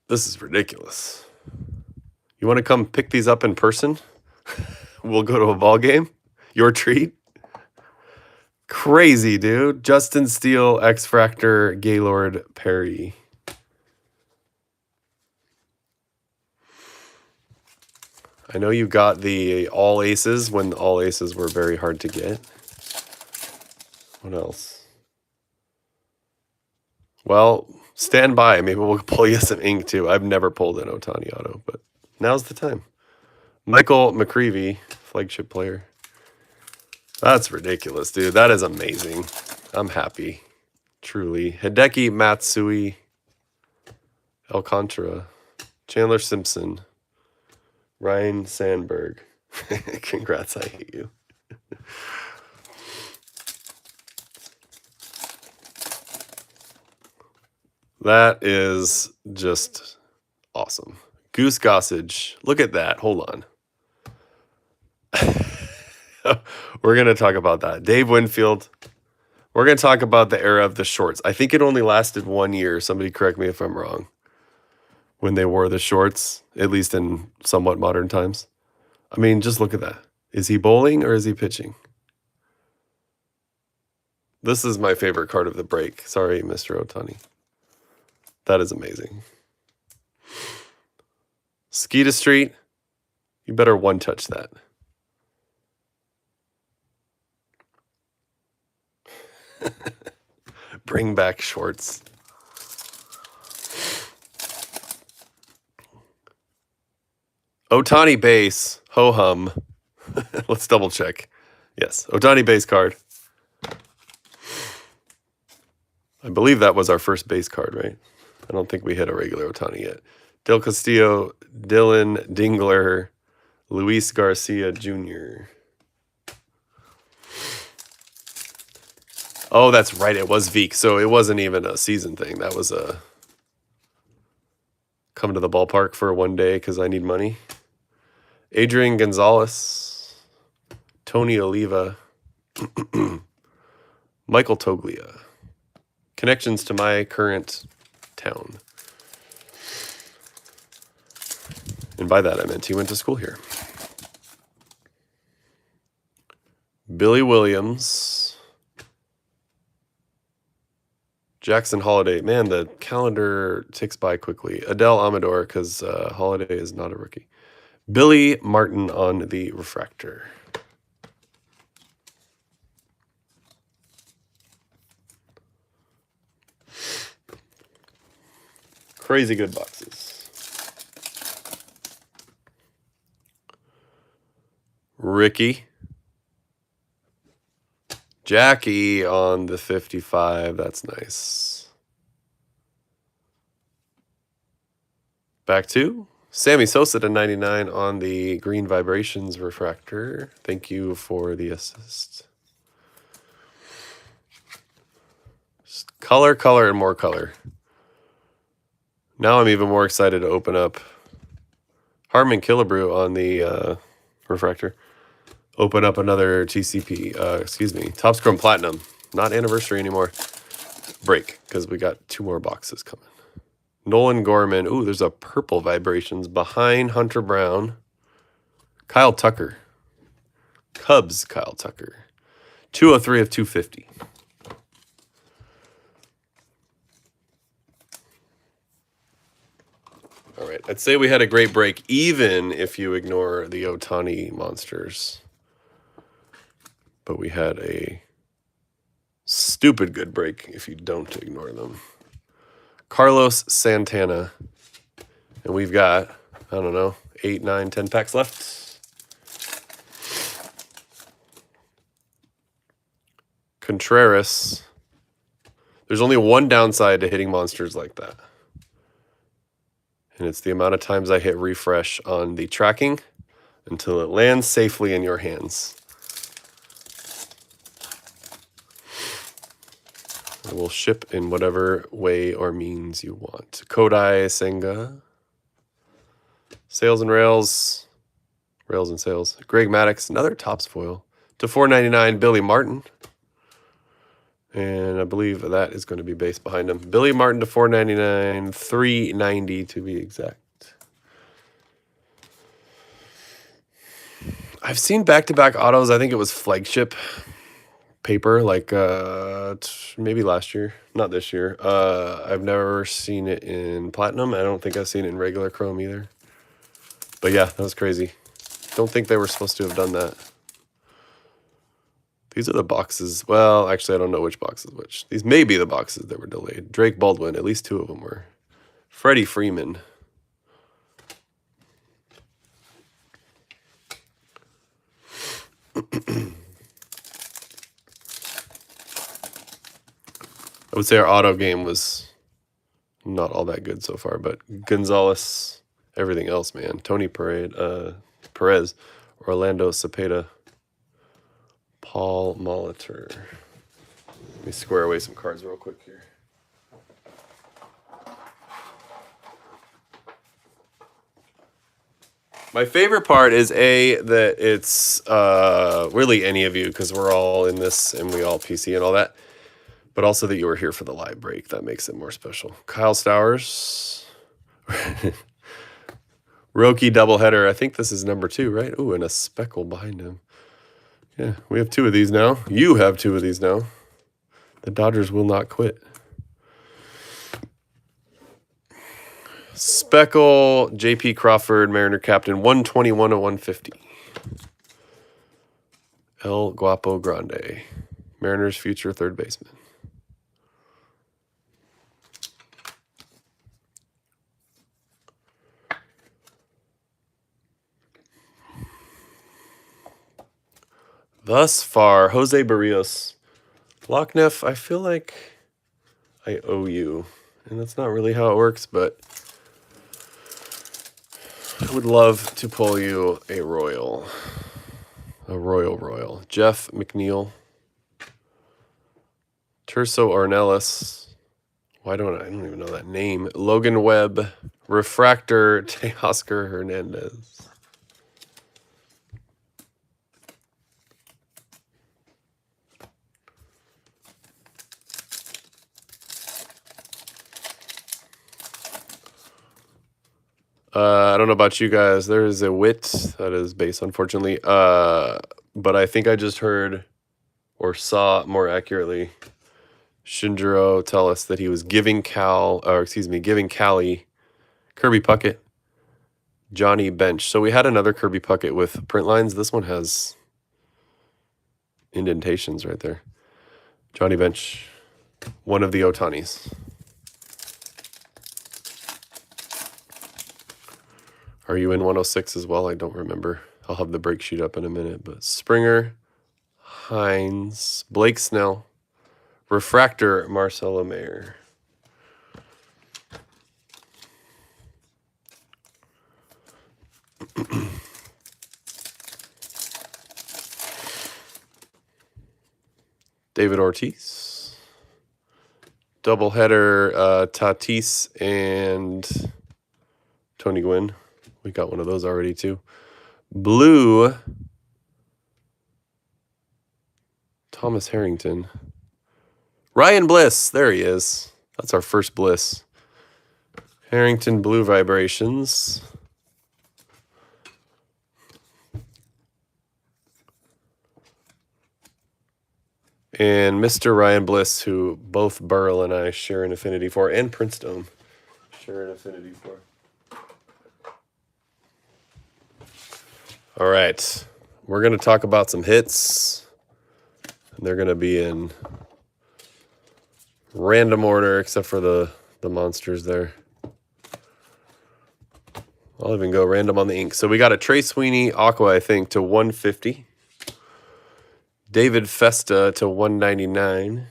This is ridiculous. You want to come pick these up in person? We'll go to a ball game. Your treat. Crazy, dude. Justin Steele, X Fractor, Gaylord Perry. I know you got the all aces when all aces were very hard to get. What else? Well, stand by. Maybe we'll pull you some ink too. I've never pulled an Otani auto, but now's the time. Michael McCreevy, flagship player. That's ridiculous, dude. That is amazing. I'm happy. Truly. Hideki Matsui, Alcantara, Chandler Simpson, Ryan Sandberg. Congrats, I hate you. That is just awesome. Goose Gossage. Look at that. Hold on. We're going to talk about that. Dave Winfield. We're going to talk about the era of the shorts. I think it only lasted 1 year. Somebody correct me if I'm wrong. When they wore the shorts, at least in somewhat modern times. I mean, just look at that. Is he bowling or is he pitching? This is my favorite card of the break. Sorry, Mr. Otani. That is amazing. Skeeta Street. You better one-touch that. Bring back shorts. Otani base. Ho-hum. Let's double check. Yes, Otani base card. I believe that was our first base card, right? I don't think we hit a regular Otani yet. Del Castillo, Dylan Dingler, Luis Garcia Jr. Oh, that's right. It was Veek. So it wasn't even a season thing. That was a come to the ballpark for 1 day because I need money. Adrian Gonzalez, Tony Oliva, Michael Toglia. Connections to my current town. And by that I meant he went to school here. Billy Williams. Jackson Holiday. Man, the calendar ticks by quickly. Adele Amador, because Holiday is not a rookie. Billy Martin on the refractor. Crazy good boxes. Ricky. Jackie on the 55. That's nice. Back to Sammy Sosa to 99 on the Green Vibrations refractor. Thank you for the assist. Just color, color, and more color. Now I'm even more excited to open up Harmon Killebrew on the refractor. Open up another TCP, Topps Chrome Platinum. Not anniversary anymore. Break, because we got 2 more boxes coming. Nolan Gorman. Ooh, there's a purple Vibrations behind Hunter Brown. Kyle Tucker. Cubs Kyle Tucker. 203 of 250. All right, I'd say we had a great break, even if you ignore the Otani monsters. But we had a stupid good break if you don't ignore them. Carlos Santana. And we've got, I don't know, 8, 9, 10 packs left. Contreras. There's only one downside to hitting monsters like that. And it's the amount of times I hit refresh on the tracking until it lands safely in your hands. It will ship in whatever way or means you want. Kodai Senga. Sales and Rails. Rails and Sales. Greg Maddux, another Topps foil. To $4.99, Billy Martin. And I believe that is going to be base behind him. Billy Martin to $4.99, $3.90 to be exact. I've seen back-to-back autos. I think it was flagship paper, like maybe last year, not this year. I've never seen it in platinum. I don't think I've seen it in regular chrome either. But yeah, that was crazy. Don't think they were supposed to have done that. These are the boxes. Well, actually, I don't know which box is which. These may be the boxes that were delayed. Drake Baldwin, at least 2 of them were. Freddie Freeman. I would say our auto game was not all that good so far, but Gonzalez, everything else, man. Tony Perez, Orlando Cepeda, Paul Molitor. Let me square away some cards real quick here. My favorite part is that it's really any of you, because we're all in this and we all PC and all that, but also that you were here for the live break. That makes it more special. Kyle Stowers. Roki doubleheader. I think this is number 2, right? Ooh, and a speckle behind him. Yeah, we have 2 of these now. You have 2 of these now. The Dodgers will not quit. Speckle, J.P. Crawford, Mariner captain, 121 of 150. El Guapo Grande, Mariners future third baseman. Thus far, Jose Barrios. Lockneff, I feel like I owe you. And that's not really how it works, but I would love to pull you a royal. A royal. Jeff McNeil. Terso Ornelas. I don't even know that name. Logan Webb. Refractor Teoscar Hernandez. I don't know about you guys. There is a wit that is base, unfortunately. But I think I just heard or saw more accurately Shinjiro tell us that he was giving giving Cali Kirby Puckett, Johnny Bench. So we had another Kirby Puckett with print lines. This one has indentations right there. Johnny Bench, one of the Otanis. Are you in 106 as well? I don't remember. I'll have the break sheet up in a minute. But Springer, Hines, Blake Snell, Refractor, Marcelo Mayer. David Ortiz. Doubleheader, Tatis and Tony Gwynn. We got one of those already, too. Blue, Thomas Harrington. Ryan Bliss, there he is. That's our first Bliss. Harrington Blue Vibrations. And Mr. Ryan Bliss, who both Burrell and I share an affinity for, and Princedome share an affinity for. All right, we're going to talk about some hits. And they're going to be in random order, except for the the monsters there. I'll even go random on the ink. So we got a Trey Sweeney Aqua, I think, to 150. David Festa to 199.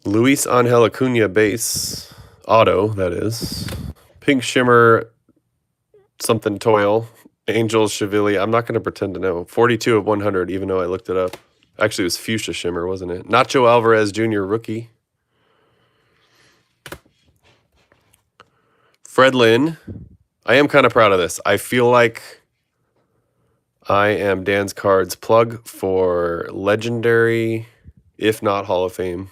Luis Angel Acuna base. Auto, that is. Pink Shimmer, something Toil. Angels Chevili. I'm not going to pretend to know. 42 of 100, even though I looked it up. Actually, it was Fuchsia Shimmer, wasn't it? Nacho Alvarez Jr. rookie. Fred Lynn. I am kind of proud of this. I feel like I am Dan's Cards plug for legendary, if not Hall of Fame,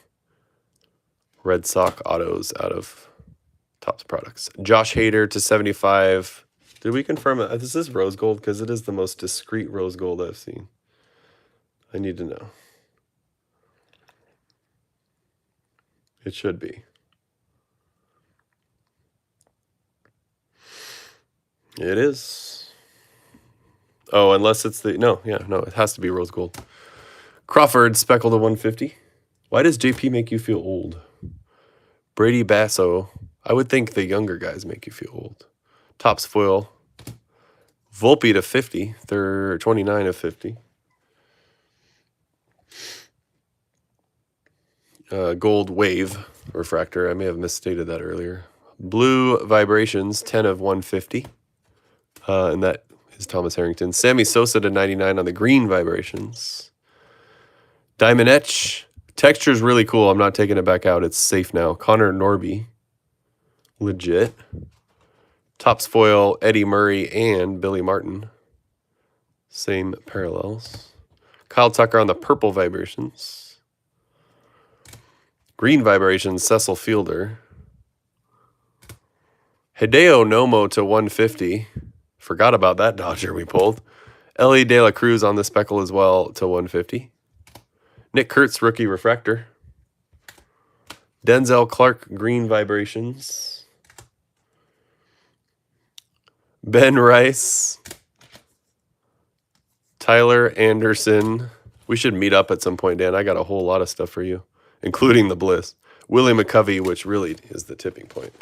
Red Sox autos out of Topps products. Josh Hader to 75. Did we confirm that? This is rose gold because it is the most discreet rose gold I've seen. I need to know. It should be. It is. Oh, unless it's the... No, it has to be rose gold. Crawford, Speckle to 150. Why does JP make you feel old? Brady Basso. I would think the younger guys make you feel old. Topps foil. Volpe to 50. 29 of 50. Gold Wave refractor. I may have misstated that earlier. Blue Vibrations, 10 of 150. And that is Thomas Harrington. Sammy Sosa to 99 on the green Vibrations. Diamond Etch. Texture's really cool. I'm not taking it back out. It's safe now. Connor Norby. Legit. Topps foil, Eddie Murray and Billy Martin. Same parallels. Kyle Tucker on the purple Vibrations. Green Vibrations, Cecil Fielder. Hideo Nomo to 150. Forgot about that Dodger we pulled. Ellie De La Cruz on the Speckle as well to 150. Nick Kurtz, rookie refractor. Denzel Clark, green Vibrations. Ben Rice. Tyler Anderson. We should meet up at some point, Dan. I got a whole lot of stuff for you, including the Bliss. Willie McCovey, which really is the tipping point.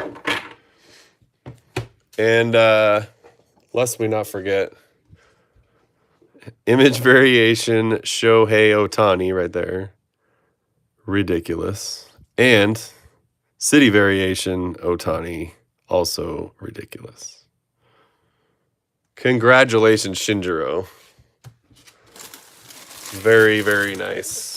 And lest we not forget, image variation, Shohei Ohtani right there. Ridiculous. And city variation, Ohtani, also ridiculous. Congratulations, Shinjiro. Very, very nice.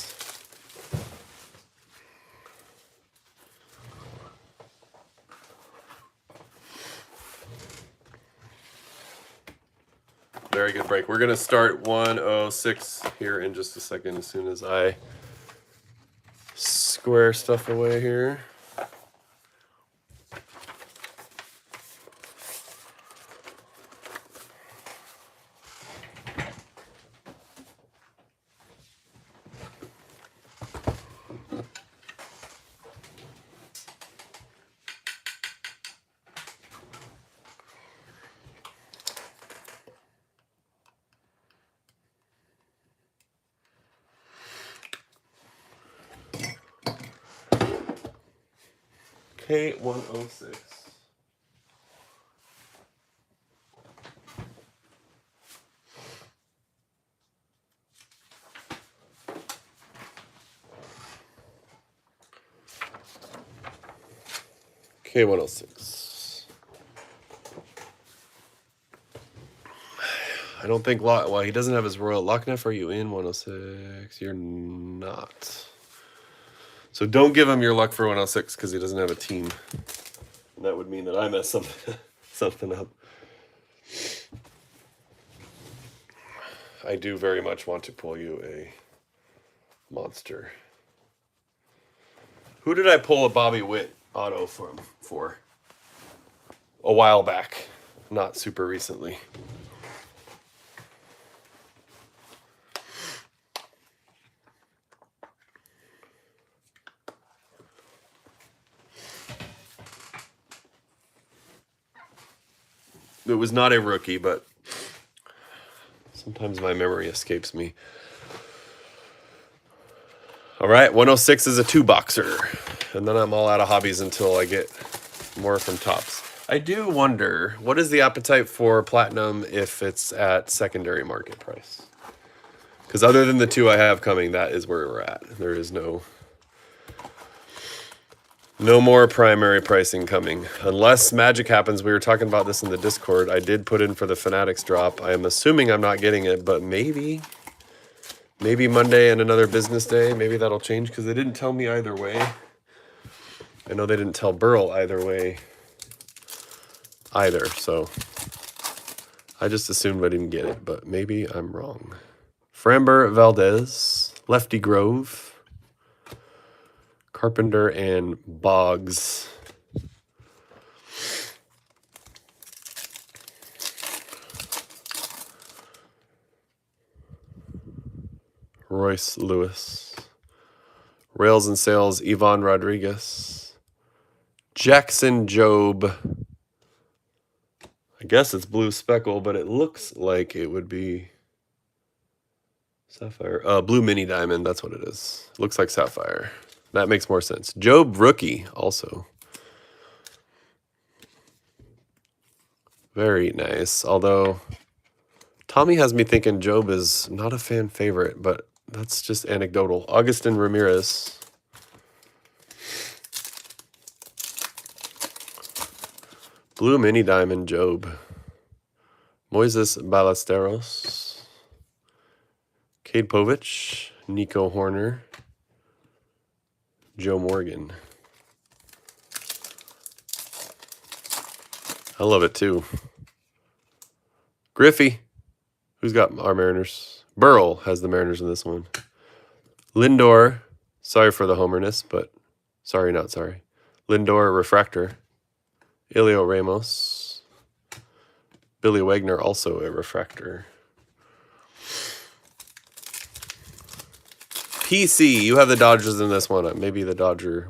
Very good break. We're going to start 106 here in just a second as soon as I square stuff away here. K106. K106. I don't think well, he doesn't have his Royal Luckneff. Are you in 106? You're not. So don't give him your luck for 106 because he doesn't have a team. And that would mean that I messed something up. I do very much want to pull you a monster. Who did I pull a Bobby Witt auto from for? A while back. Not super recently. It was not a rookie, but sometimes my memory escapes me. All right, 106 is a 2-boxer. And then I'm all out of hobbies until I get more from Topps. I do wonder, what is the appetite for Platinum if it's at secondary market price? Because other than the 2 I have coming, that is where we're at. There is no more primary pricing coming. Unless magic happens. We were talking about this in the Discord. I did put in for the Fanatics drop. I am assuming I'm not getting it, but maybe Monday and another business day, maybe that'll change, because they didn't tell me either way. I know they didn't tell Burl either way either, so I just assumed I didn't get it, but maybe I'm wrong. Framber Valdez, Lefty Grove, Carpenter, and Boggs. Royce Lewis. Rails and Sales, Yvonne Rodriguez. Jackson Job. I guess it's blue speckle, but it looks like it would be sapphire. Blue mini diamond, that's what it is. Looks like sapphire. That makes more sense. Job rookie also. Very nice. Although Tommy has me thinking Job is not a fan favorite, but that's just anecdotal. Augustin Ramirez. Blue mini diamond Job. Moises Ballesteros. Cade Povich. Nico Horner. Joe Morgan. I love it too. Griffey. Who's got our Mariners? Burl has the Mariners in this one. Lindor. Sorry for the homerness, but sorry, not sorry. Lindor Refractor. Elio Ramos. Billy Wagner, also a refractor. PC, you have the Dodgers in this one. Maybe the Dodger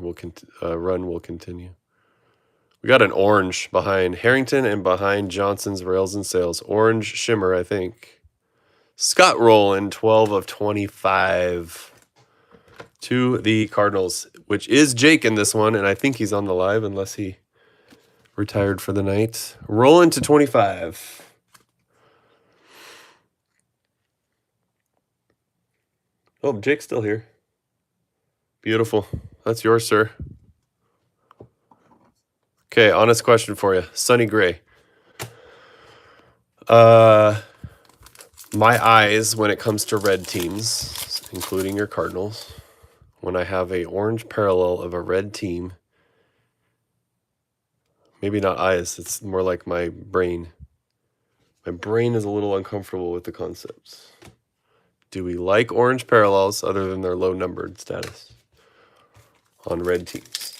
run will continue. We got an orange behind Harrington and behind Johnson's Rails and Sales. Orange shimmer, I think. Scott Rowland, 12 of 25 to the Cardinals, which is Jake in this one, and I think he's on the live unless he retired for the night. Rolling to 25. Oh, Jake's still here. Beautiful. That's yours, sir. Okay, honest question for you. Sonny Gray. My eyes when it comes to red teams, including your Cardinals, when I have a orange parallel of a red team, maybe not eyes, it's more like my brain. My brain is a little uncomfortable with the concepts. Do we like orange parallels other than their low numbered status on red teams?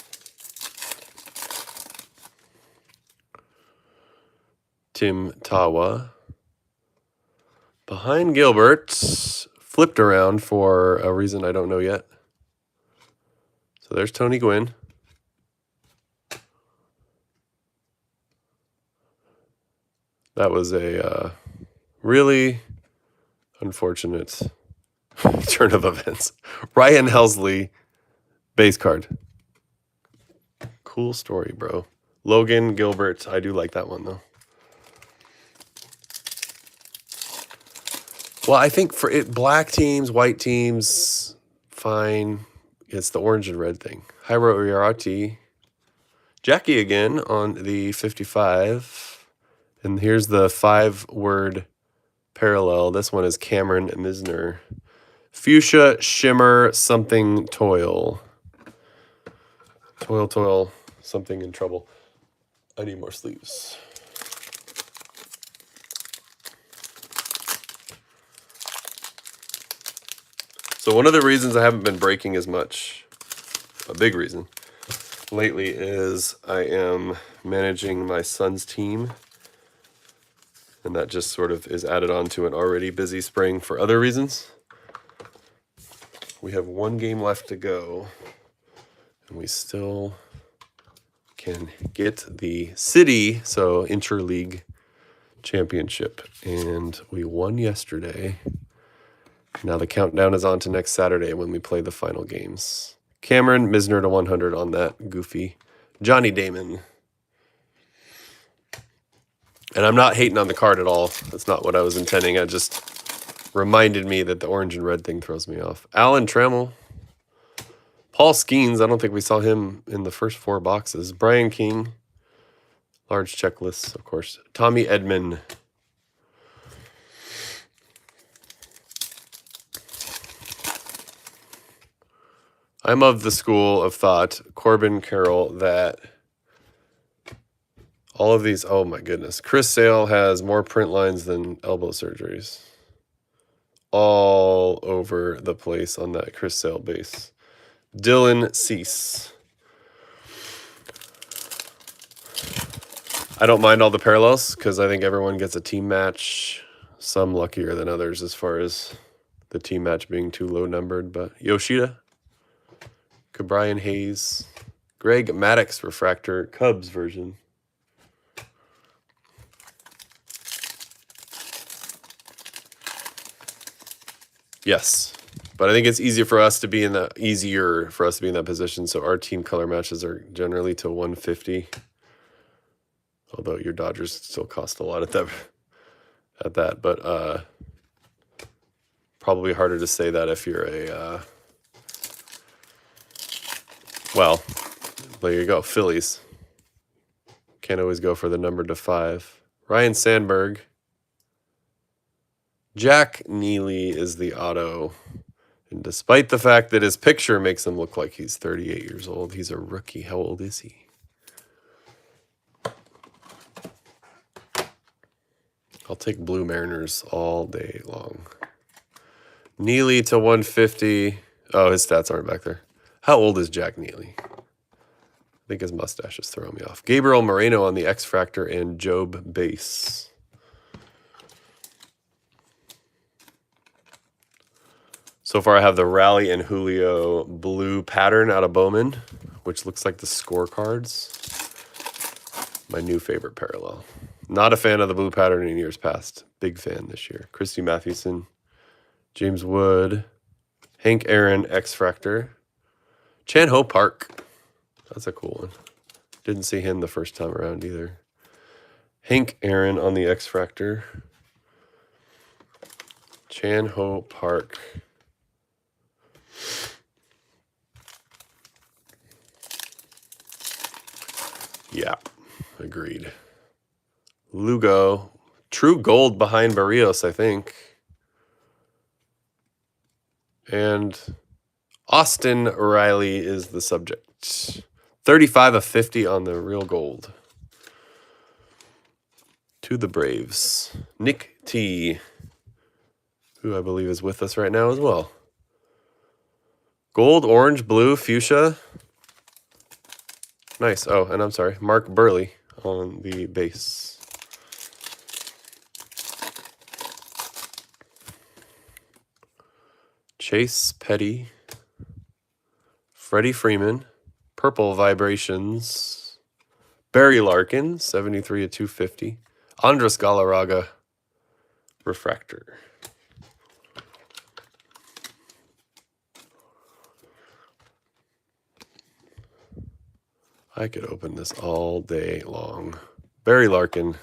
Tim Tawa. Behind Gilbert, flipped around for a reason I don't know yet. So there's Tony Gwynn. That was a really unfortunate turn of events. Ryan Helsley, base card. Cool story, bro. Logan Gilbert, I do like that one, though. Well, I think for it, black teams, white teams, fine. It's the orange and red thing. Jairo Uriarte. Jackie again on the 55. And here's the 5-word parallel. This one is Cameron Misner. Fuchsia, shimmer, something, toil. Toil, toil, something in trouble. I need more sleeves. So one of the reasons I haven't been breaking as much, a big reason, lately is I am managing my son's team. And that just sort of is added on to an already busy spring for other reasons. We have one game left to go. And we still can get the city, so interleague championship. And we won yesterday. Now the countdown is on to next Saturday when we play the final games. Cameron Misner to 100 on that goofy Johnny Damon. And I'm not hating on the card at all. That's not what I was intending. I just reminded me that the orange and red thing throws me off. Alan Trammell. Paul Skeens. I don't think we saw him in the first 4 boxes. Brian King. Large checklists, of course. Tommy Edman. I'm of the school of thought, Corbin Carroll, that all of these, oh my goodness. Chris Sale has more print lines than elbow surgeries. All over the place on that Chris Sale base. Dylan Cease. I don't mind all the parallels because I think everyone gets a team match. Some luckier than others as far as the team match being too low numbered. But Yoshida. Cabrian Hayes. Greg Maddox refractor. Cubs version. Yes, but I think it's easier for us to be in that position. So our team color matches are generally to 150. Although your Dodgers still cost a lot at that, but probably harder to say that if you're a well, there you go, Phillies. Can't always go for the number to 5. Ryan Sandberg. Jack Neely is the auto. And despite the fact that his picture makes him look like he's 38 years old, he's a rookie. How old is he? I'll take Blue Mariners all day long. Neely to 150. Oh, his stats aren't back there. How old is Jack Neely? I think his mustache is throwing me off. Gabriel Moreno on the X-Fractor and Job base. So far I have the Rally and Julio blue pattern out of Bowman, which looks like the scorecards. My new favorite parallel. Not a fan of the blue pattern in years past. Big fan this year. Christy Mathewson, James Wood, Hank Aaron, X-Fractor. Chan Ho Park. That's a cool one. Didn't see him the first time around either. Hank Aaron on the X-Fractor. Chan Ho Park. Yeah, agreed. Lugo. True gold behind Barrios, I think. And Austin Riley is the subject. 35 of 50 on the real gold. To the Braves. Nick T, who I believe is with us right now as well. Gold, orange, blue, fuchsia. Nice. Oh, and I'm sorry, Mark Burley on the base. Chase Petty. Freddie Freeman. Purple Vibrations. Barry Larkin, 73 of 250. Andres Galarraga, refractor. I could open this all day long. Barry Larkin.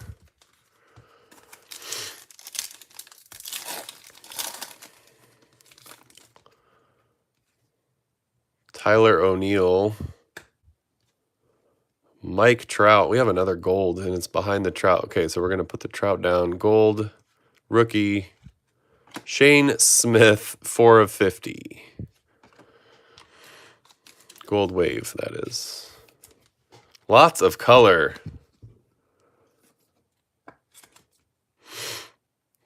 Tyler O'Neill. Mike Trout. We have another gold, and it's behind the Trout. Okay, so we're going to put the Trout down. Gold, rookie, Shane Smith, 4 of 50. Gold wave, that is. Lots of color.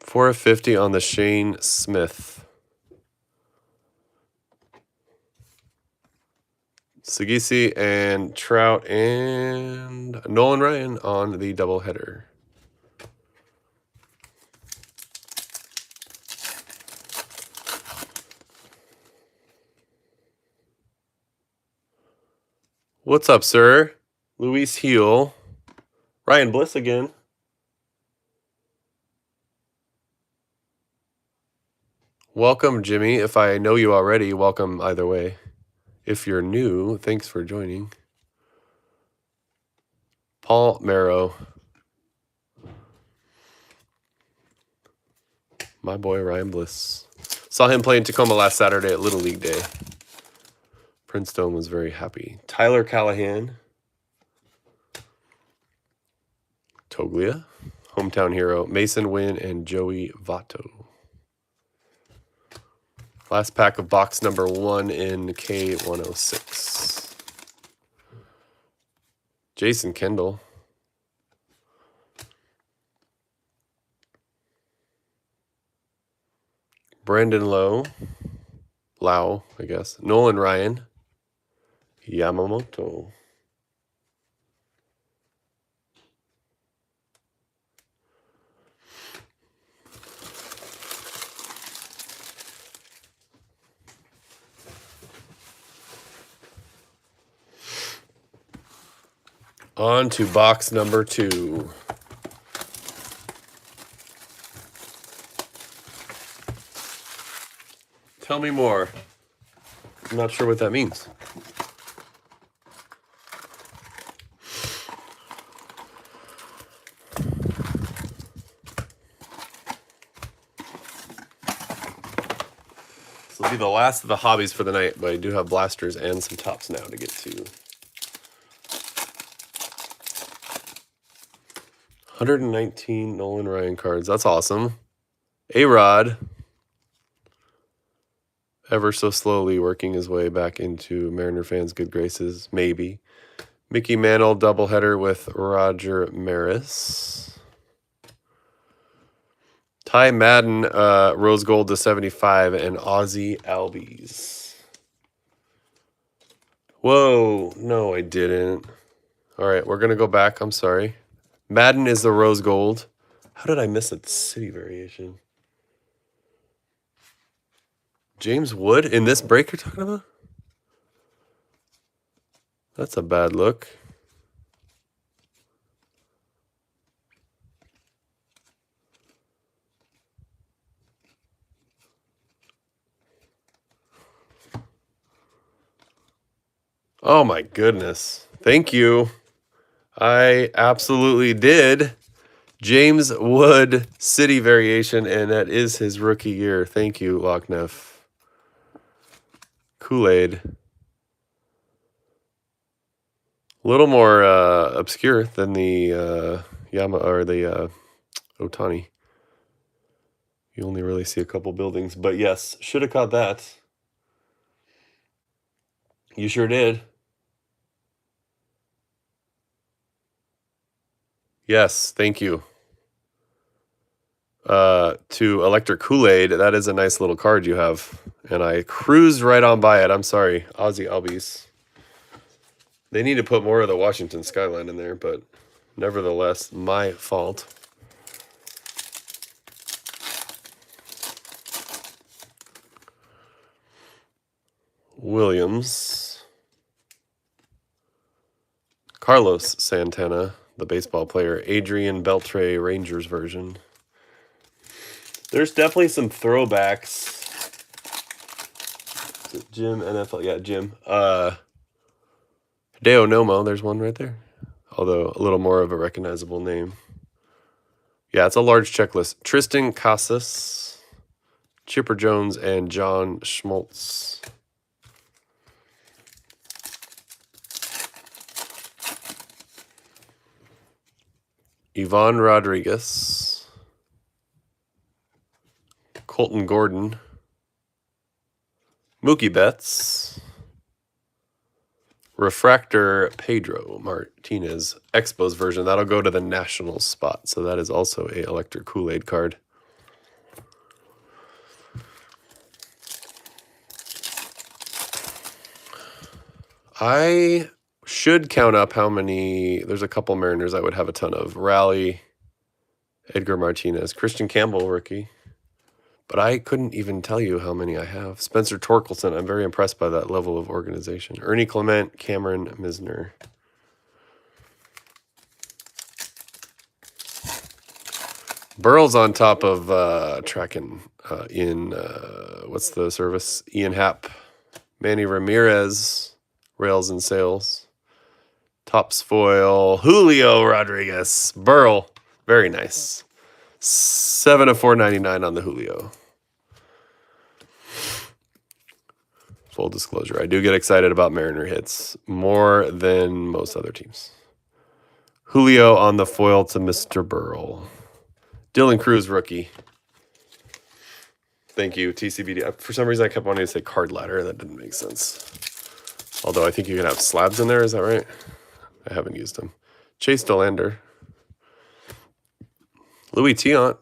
4 of 50 on the Shane Smith. Sagisi and Trout and Nolan Ryan on the doubleheader. What's up, sir? Luis Heel. Ryan Bliss again. Welcome, Jimmy. If I know you already, welcome either way. If you're new, thanks for joining. Paul Marrow. My boy Ryan Bliss. Saw him play in Tacoma last Saturday at Little League Day. Princeton was very happy. Tyler Callahan. Toglia. Hometown hero. Mason Wynn and Joey Votto. Last pack of box number 1 in K106. Jason Kendall. Brandon Lowe. Lau, I guess. Nolan Ryan. Yamamoto. On to box number 2. Tell me more. I'm not sure what that means. This will be the last of the hobbies for the night, but I do have blasters and some tops now to get to. 119 Nolan Ryan cards. That's awesome. A-Rod. Ever so slowly working his way back into Mariner fans' good graces. Maybe. Mickey Mantle doubleheader with Roger Maris. Ty Madden, rose gold to 75, and Ozzy Albies. Whoa. No, I didn't. All right, we're going to go back. I'm sorry. Madden is the rose gold. How did I miss a city variation? James Wood in this break you're talking about? That's a bad look. Oh my goodness. Thank you. I absolutely did. James Wood city variation, and that is his rookie year. Thank you, Lockneff. Kool-Aid. A little more obscure than the Otani. You only really see a couple buildings, but yes, should have caught that. You sure did. Yes, thank you. To Electric Kool-Aid, that is a nice little card you have. And I cruised right on by it. I'm sorry. Ozzy Albies. They need to put more of the Washington skyline in there, but nevertheless, my fault. Williams. Carlos Santana, the baseball player. Adrian Beltre, Rangers version. There's definitely some throwbacks. Is it Jim NFL? Yeah, Jim. Hideo Nomo, there's one right there. Although a little more of a recognizable name. Yeah, it's a large checklist. Tristan Casas, Chipper Jones, and John Schmaltz. Ivan Rodriguez. Colton Gordon. Mookie Betts. Refractor Pedro Martinez. Expos version. That'll go to the national spot. So that is also a Electric Kool-Aid card. I should count up how many. There's a couple Mariners I would have a ton of. Raleigh, Edgar Martinez, Christian Campbell, rookie. But I couldn't even tell you how many I have. Spencer Torkelson, I'm very impressed by that level of organization. Ernie Clement, Cameron Misner. Burrell's on top of tracking in what's the service? Ian Happ, Manny Ramirez, Rails and Sales, Tops Foil, Julio Rodriguez, Burrell, very nice. 7 of 499 on the Julio. Full disclosure, I do get excited about Mariner hits more than most other teams. Julio on the foil to Mr. Burrell. Dylan Cruz, rookie. Thank you, TCBD. For some reason, I kept wanting to say card ladder. That didn't make sense. Although I think you can have slabs in there. Is that right? I haven't used them. Chase Delander. Louis Tiant.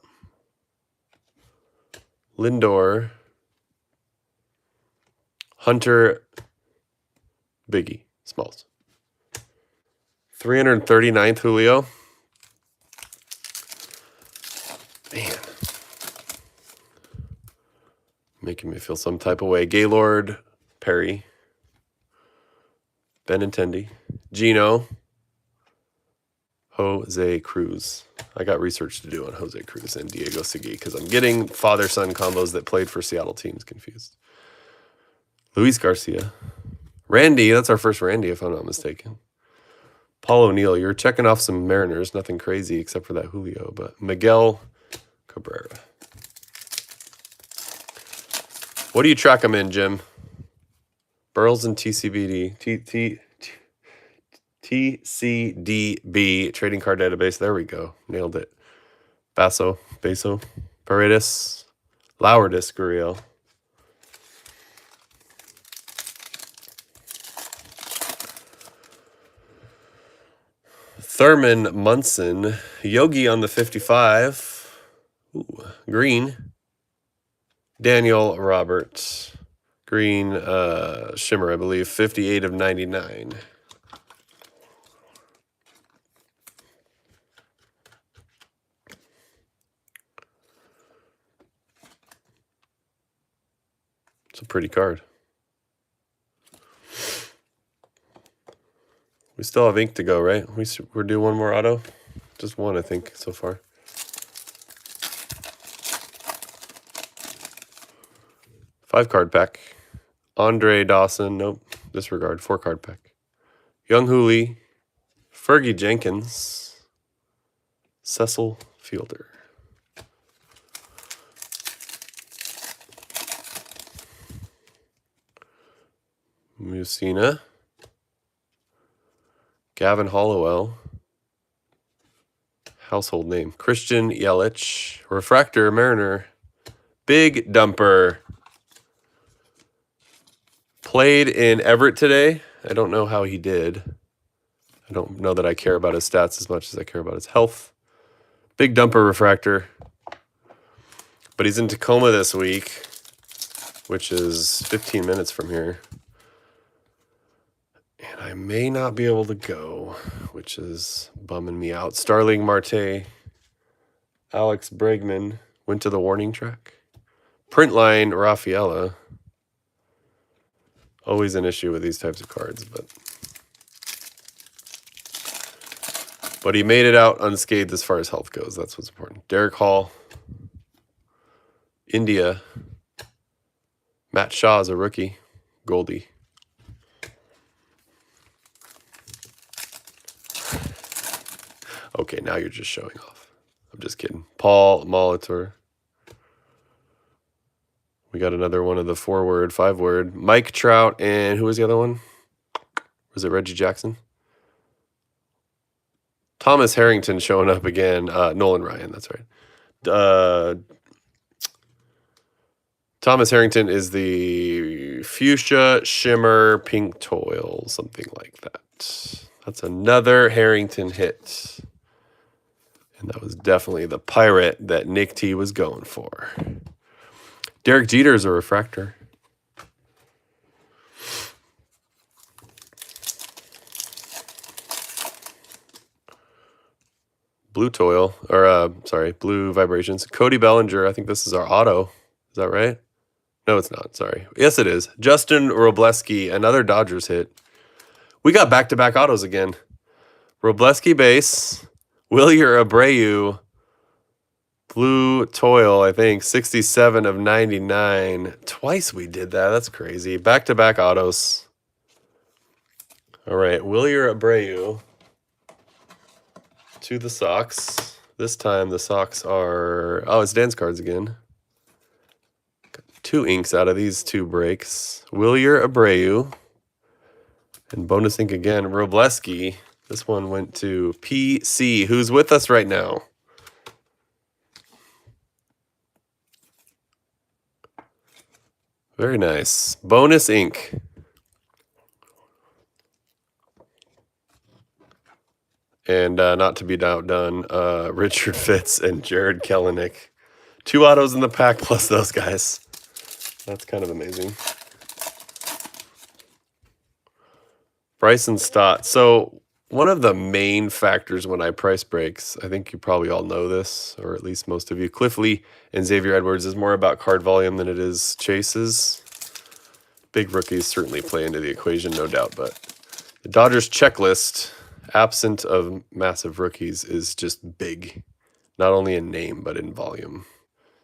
Lindor. Hunter Biggie. Smalls. 339th Julio. Man. Making me feel some type of way. Gaylord Perry. Benintendi. Gino. Jose Cruz. I got research to do on Jose Cruz and Diego Segui because I'm getting father-son combos that played for Seattle teams confused. Luis Garcia. Randy. That's our first Randy, if I'm not mistaken. Paul O'Neill. You're checking off some Mariners. Nothing crazy except for that Julio. But Miguel Cabrera. What do you track them in, Jim? Burles and TCBD. TCDB. Trading card database. There we go. Nailed it. Beso. Paredes. Lourdes Gurriel. Thurman Munson. Yogi on the 55. Ooh, green. Daniel Roberts. Green shimmer, I believe. 58 of 99. It's a pretty card. We still have ink to go, right? We're doing one more auto? Just one, I think, so far. Five-card pack. Andre Dawson. Nope. Disregard. 4-card pack. Young Hooley. Fergie Jenkins. Cecil Fielder. Musina. Gavin Hollowell. Household name. Christian Yelich. Refractor Mariner. Big Dumper. Played in Everett today. I don't know how he did. I don't know that I care about his stats as much as I care about his health. Big Dumper Refractor. But he's in Tacoma this week, which is 15 minutes from here. And I may not be able to go, which is bumming me out. Starling Marte. Alex Bregman went to the warning track. Printline Rafaela. Always an issue with these types of cards, but he made it out unscathed as far as health goes. That's what's important. Derek Hall. India. Matt Shaw is a rookie. Goldie. Okay, now you're just showing off. I'm just kidding. Paul Molitor. We got another one of the 4-word, 5-word. Mike Trout, and who was the other one? Was it Reggie Jackson? Thomas Harrington showing up again. Nolan Ryan, that's right. Thomas Harrington is the fuchsia, shimmer, pink toil, something like that. That's another Harrington hit. And that was definitely the pirate that Nick T was going for. Derek Jeter is a refractor. Blue toil, or blue vibrations. Cody Bellinger, I think this is our auto. Is that right? No, it's not. Sorry. Yes, it is. Justin Robleski, another Dodgers hit. We got back-to-back autos again. Robleski base, Wilyer Abreu, Blue Toil, I think, 67 of 99. Twice we did that. That's crazy. Back-to-back autos. All right, Wilyer Abreu to the Sox. This time the Sox are... Oh, it's Dan's cards again. Got 2 inks out of these 2 breaks. Wilyer Abreu. And bonus ink again, Robleski. This one went to PC, who's with us right now. Very nice. Bonus ink. And not to be outdone, Richard Fitz and Jared Kelenic. 2 autos in the pack plus those guys. That's kind of amazing. Bryson Stott. So one of the main factors when I price breaks, I think you probably all know this, or at least most of you, Cliff Lee and Xavier Edwards is more about card volume than it is chases. Big rookies certainly play into the equation, no doubt, but the Dodgers checklist, absent of massive rookies, is just big, not only in name, but in volume.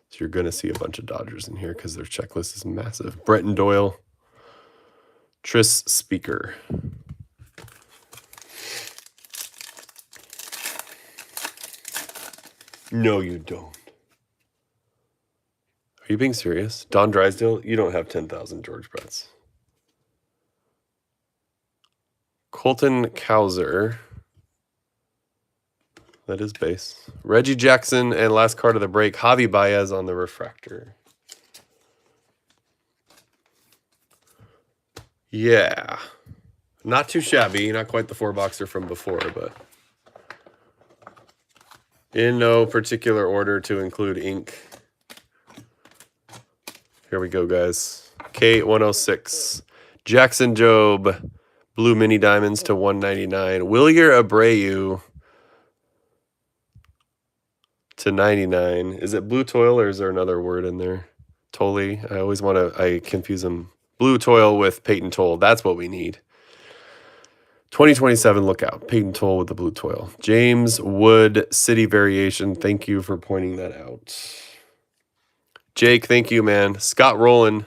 So you're going to see a bunch of Dodgers in here because their checklist is massive. Brenton Doyle, Tris Speaker. No, you don't. Are you being serious? Don Drysdale, you don't have 10,000 George Bretts. Colton Cowser. That is base. Reggie Jackson, and last card of the break, Javi Baez on the refractor. Yeah. Not too shabby. Not quite the 4-boxer from before, but in no particular order to include ink. Here we go, guys. K106. Jackson Jobe. Blue Mini Diamonds to 199. Wilyer Abreu to 99. Is it Blue Toil or is there another word in there? Tolley. I always want to, I confuse them. Blue Toil with Peyton Toll. That's what we need. 2027 lookout. Peyton Toll with the Blue Toil. James Wood City Variation. Thank you for pointing that out. Jake, thank you, man. Scott Rowland.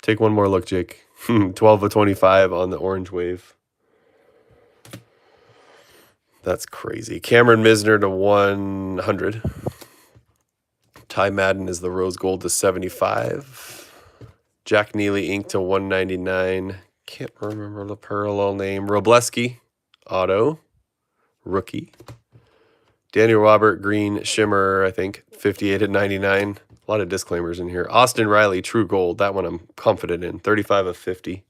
Take one more look, Jake. 12 of 25 on the orange wave. That's crazy. Cameron Misner to 100. Ty Madden is the rose gold to 75. Jack Neely ink to 199. Can't remember the parallel name. Robleski, auto, rookie. Daniel Robert Green Shimmer, I think, 58 at 99. A lot of disclaimers in here. Austin Riley, true gold. That one I'm confident in. 35 of 50.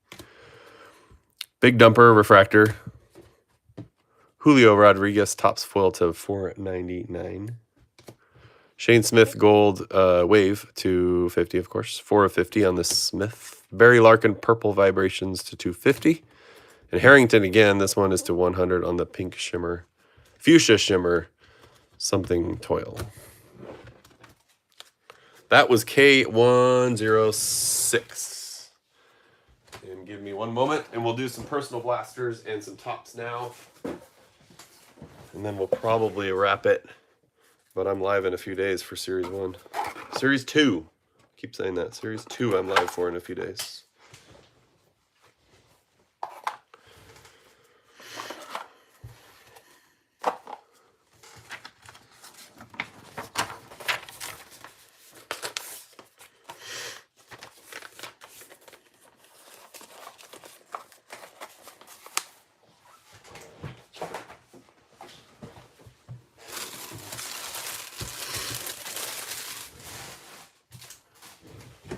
Big Dumper Refractor. Julio Rodriguez tops foil to 499. Shane Smith gold wave to 50, of course. 4 of 50 on the Smith. Barry Larkin purple vibrations to 250. And Harrington again, this one is to 100 on the pink shimmer. Fuchsia shimmer, something toil. That was K106. And give me one moment and we'll do some personal blasters and some tops now. And then we'll probably wrap it. But I'm live in a few days for Series 1. Series 2. Keep saying that. Series 2 I'm live for in a few days.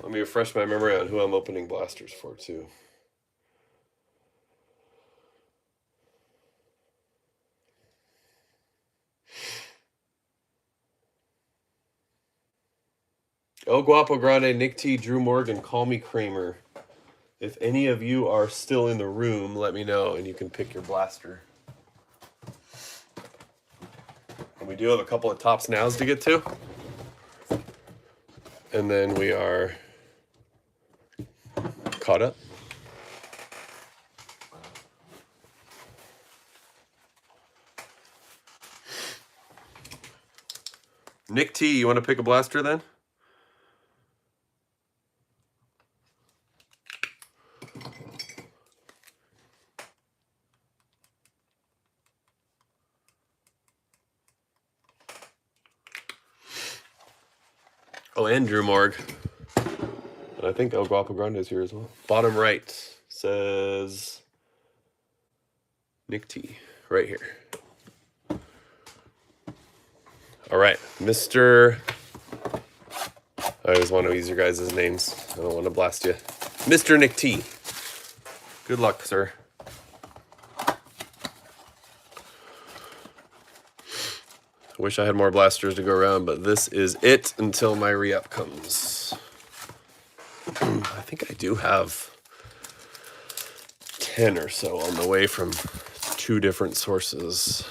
Let me refresh my memory on who I'm opening blasters for, too. El Guapo Grande, Nick T, Drew Morgan, Call Me Kramer. If any of you are still in the room, let me know and you can pick your blaster. And we do have a couple of tops nows to get to. And then we are caught up. Nick T, you want to pick a blaster then? Oh, and Drew Morg. And I think El Guapo Grande is here as well. Bottom right says Nick T. Right here. All right, Mr. I always want to use your guys' names. I don't want to blast you. Mr. Nick T. Good luck, sir. I wish I had more blasters to go around, but this is it until my re-up comes. I think I do have 10 or so on the way from 2 different sources.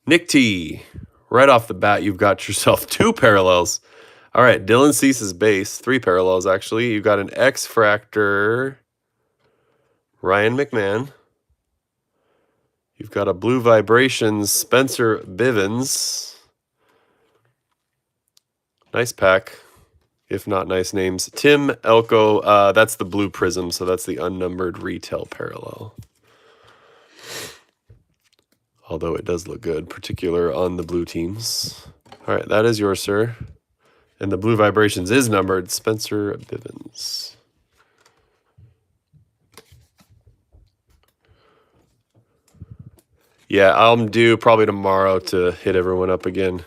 Nick T. Right off the bat, you've got yourself 2 parallels. All right, Dylan Cease's base, 3 parallels actually. You've got an X-Fractor, Ryan McMahon. You've got a Blue Vibrations, Spencer Bivens. Nice pack, if not nice names. Tim Elko, that's the Blue Prism, so that's the unnumbered retail parallel. Although it does look good, particular on the blue teams. All right, that is yours, sir. And the Blue Vibrations is numbered, Spencer Bivens. Yeah, I'm due probably tomorrow to hit everyone up again.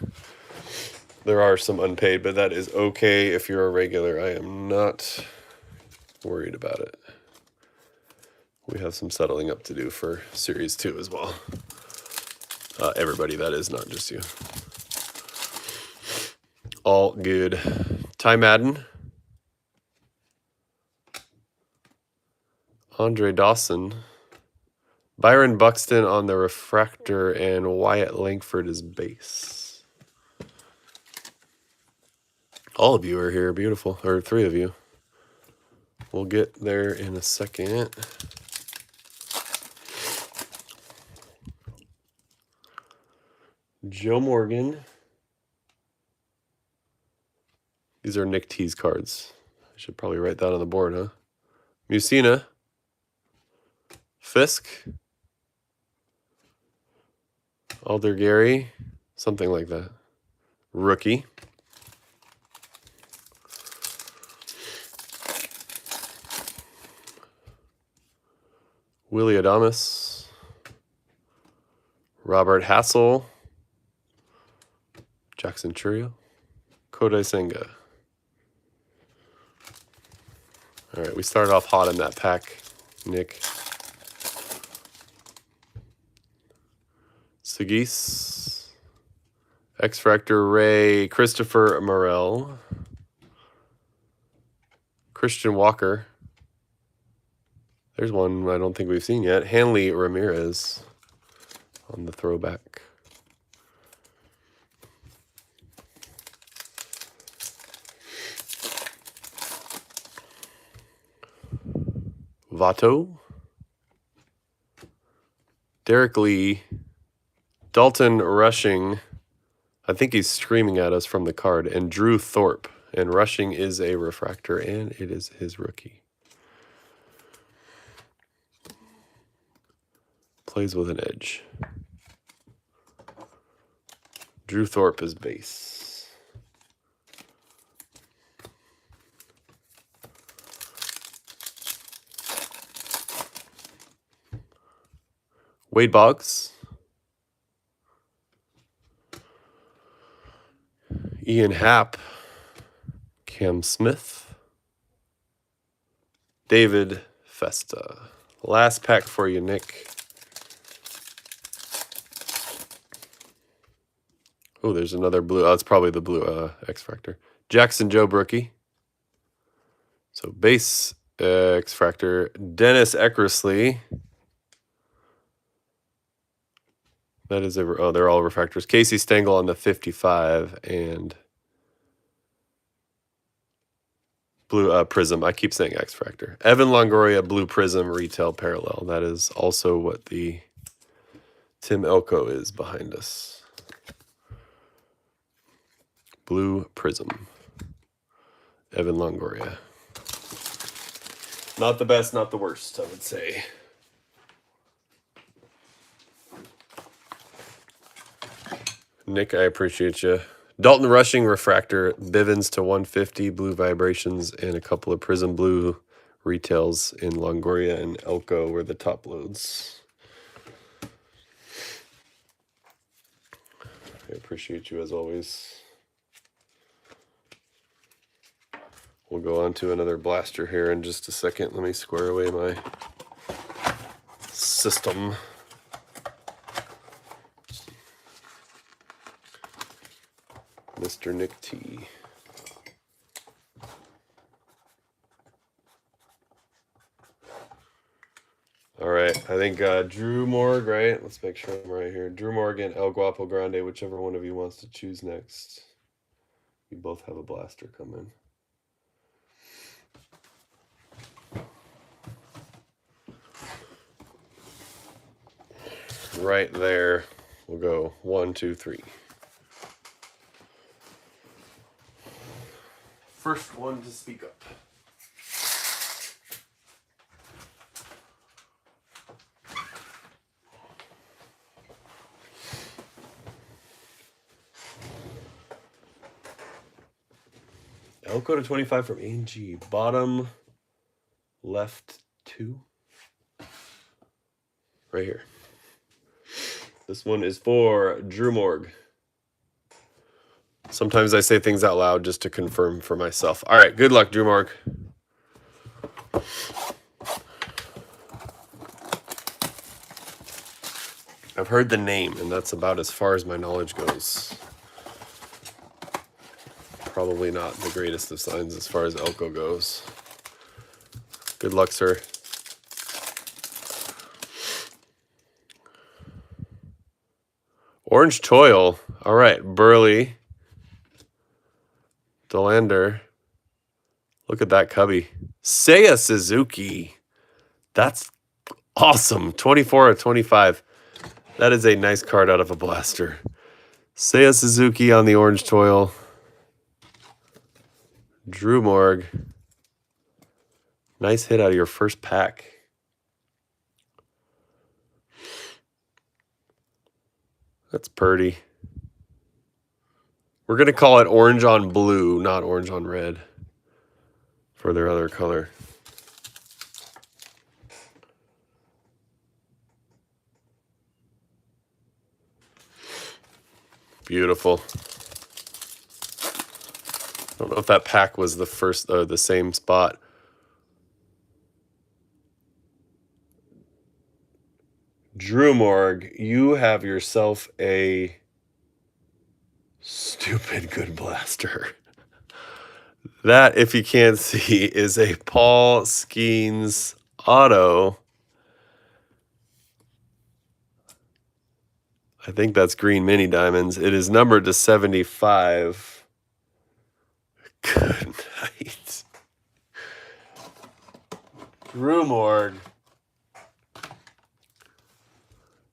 There are some unpaid, but that is okay if you're a regular. I am not worried about it. We have some settling up to do for Series 2 as well. Everybody, that is, not just you. All good. Ty Madden. Andre Dawson. Byron Buxton on the refractor, and Wyatt Langford is base. All of you are here. Beautiful. Or 3 of you. We'll get there in a second. Joe Morgan. These are Nick T's cards. I should probably write that on the board, huh? Musina. Fisk. Alder Gary. Something like that. Rookie. Willie Adames. Robert Hassel. Jackson Churio. Kodai Senga. All right, we started off hot in that pack, Nick. Sagis. X-Fractor Ray. Christopher Morel. Christian Walker. There's one I don't think we've seen yet. Hanley Ramirez on the throwback. Vato. Derek Lee. Dalton Rushing. I think he's screaming at us from the card. And Drew Thorpe. And Rushing is a refractor, and it is his rookie. Plays with an edge. Drew Thorpe is base. Wade Boggs. Ian Happ. Cam Smith. David Festa. Last pack for you, Nick. Oh, there's another blue. Oh, it's probably the blue X-Fractor. Jackson Jobe rookie. So base X-Fractor. Dennis Eckersley. That is oh, they're all refractors. Casey Stengel on the 55 and blue Prism. I keep saying X-Fractor. Evan Longoria Blue Prism retail parallel. That is also what the Tim Elko is behind us. Blue Prism. Evan Longoria. Not the best, not the worst, I would say. Nick, I appreciate you. Dalton Rushing Refractor, Bivens to 150, Blue Vibrations, and a couple of Prism Blue retails in Longoria and Elko were the top loads. I appreciate you as always. We'll go on to another blaster here in just a second. Let me square away my system. Mr. Nick T. All right, I think Drew Morg, right? Let's make sure I'm right here. Drew Morgan, El Guapo Grande, whichever one of you wants to choose next. You both have a blaster coming. Right there. We'll go 1, 2, 3. First one to speak up. Elko to 25 from A&G. Bottom left 2. Right here. This one is for Drew Morg. Sometimes I say things out loud just to confirm for myself. All right, good luck, Drew Morg. I've heard the name, and that's about as far as my knowledge goes. Probably not the greatest of signs as far as Elko goes. Good luck, sir. Orange Toil. All right, Burley. Delander. Look at that cubby. Seiya Suzuki. That's awesome. 24 of 25. That is a nice card out of a blaster. Seiya Suzuki on the Orange Toil. Drew Morg. Nice hit out of your first pack. That's pretty. We're going to call it orange on blue, not orange on red for their other color. Beautiful. I don't know if that pack was the first, the same spot. Drew Morg, you have yourself a stupid good blaster. That, if you can't see, is a Paul Skeens auto. I think that's green mini diamonds. It is numbered to 75. Good night. Drew Morg.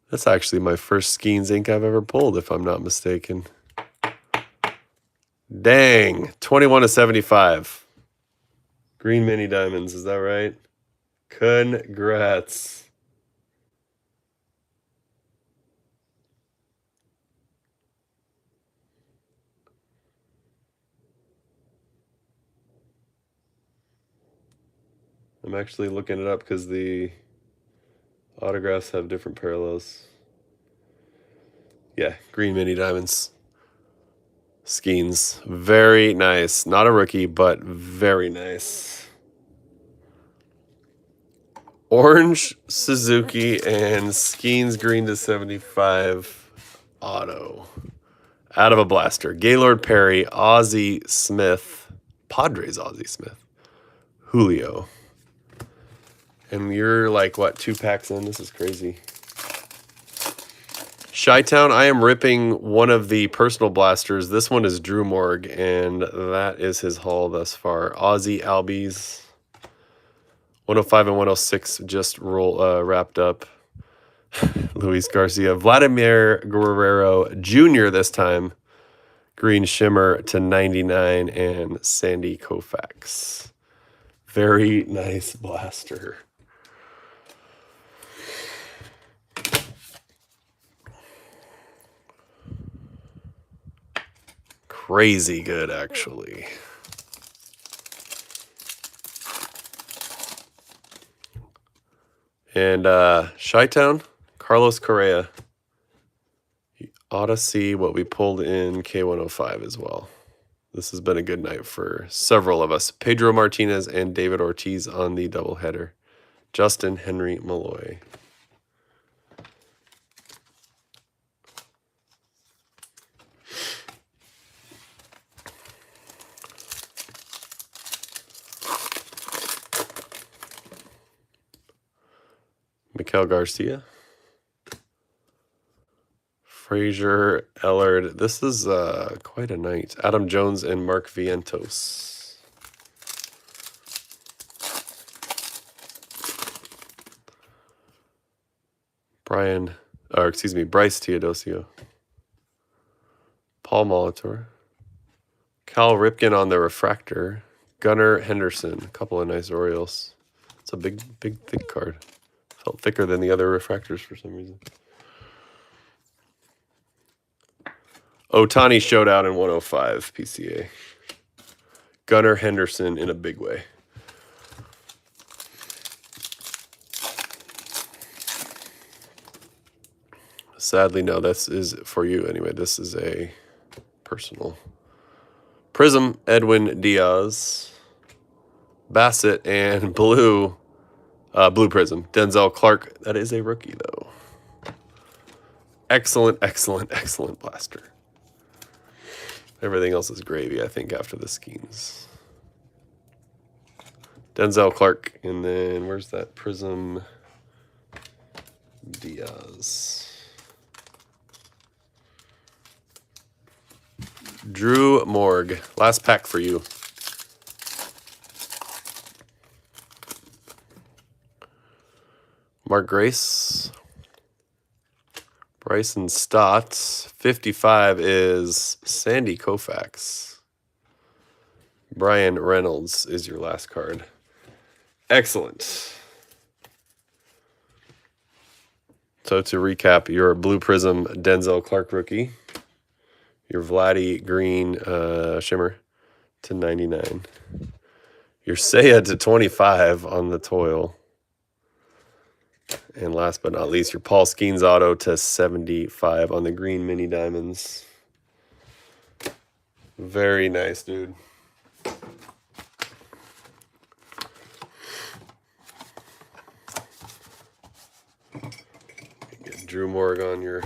That's actually my first Skeens ink I've ever pulled, if I'm not mistaken. Dang. 21 to 75. Green mini diamonds, is that right? Congrats. I'm actually looking it up because the autographs have different parallels. Yeah, green mini diamonds. Skeens. Very nice. Not a rookie, but very nice. Orange Suzuki and Skeens green to 75 auto. Out of a blaster. Gaylord Perry, Ozzie Smith, Padres Ozzie Smith, Julio. And you're like, what, 2 packs in? This is crazy. Chi-Town, I am ripping one of the personal blasters. This one is Drew Morg, and that is his haul thus far. Ozzie Albies. 105 and 106 just wrapped up. Luis Garcia. Vladimir Guerrero Jr. this time. Green Shimmer to 99 and Sandy Koufax. Very nice blaster. Crazy good, actually. And Chi-Town, Carlos Correa. You ought to see what we pulled in K105 as well. This has been a good night for several of us. Pedro Martinez and David Ortiz on the doubleheader. Justin Henry Malloy. Miguel Garcia. Frazier, Ellard. This is quite a night. Adam Jones and Mark Vientos. Bryce Teodosio. Paul Molitor. Cal Ripken on the refractor. Gunnar Henderson. A couple of nice Orioles. It's a big, thick card. Felt thicker than the other refractors for some reason. Otani showed out in 105 PCA. Gunnar Henderson in a big way. Sadly, no, this is for you anyway. This is a personal. Prism, Edwin Diaz. Bassett and Blue Prism. Denzel Clark. That is a rookie, though. Excellent blaster. Everything else is gravy, I think, after the Skeens. Denzel Clark. And then where's that Prism? Diaz. Drew Morg. Last pack for you. Mark Grace. Bryson Stott. 55 is Sandy Koufax. Brian Reynolds is your last card. Excellent. So to recap, your Blue Prism Denzel Clark rookie. Your Vladdy Green Shimmer to 99. Your Seiya to 25 on the Toil. And last but not least, your Paul Skeens auto to 75 on the Green Mini Diamonds. Very nice, dude. Get Drew Morg on your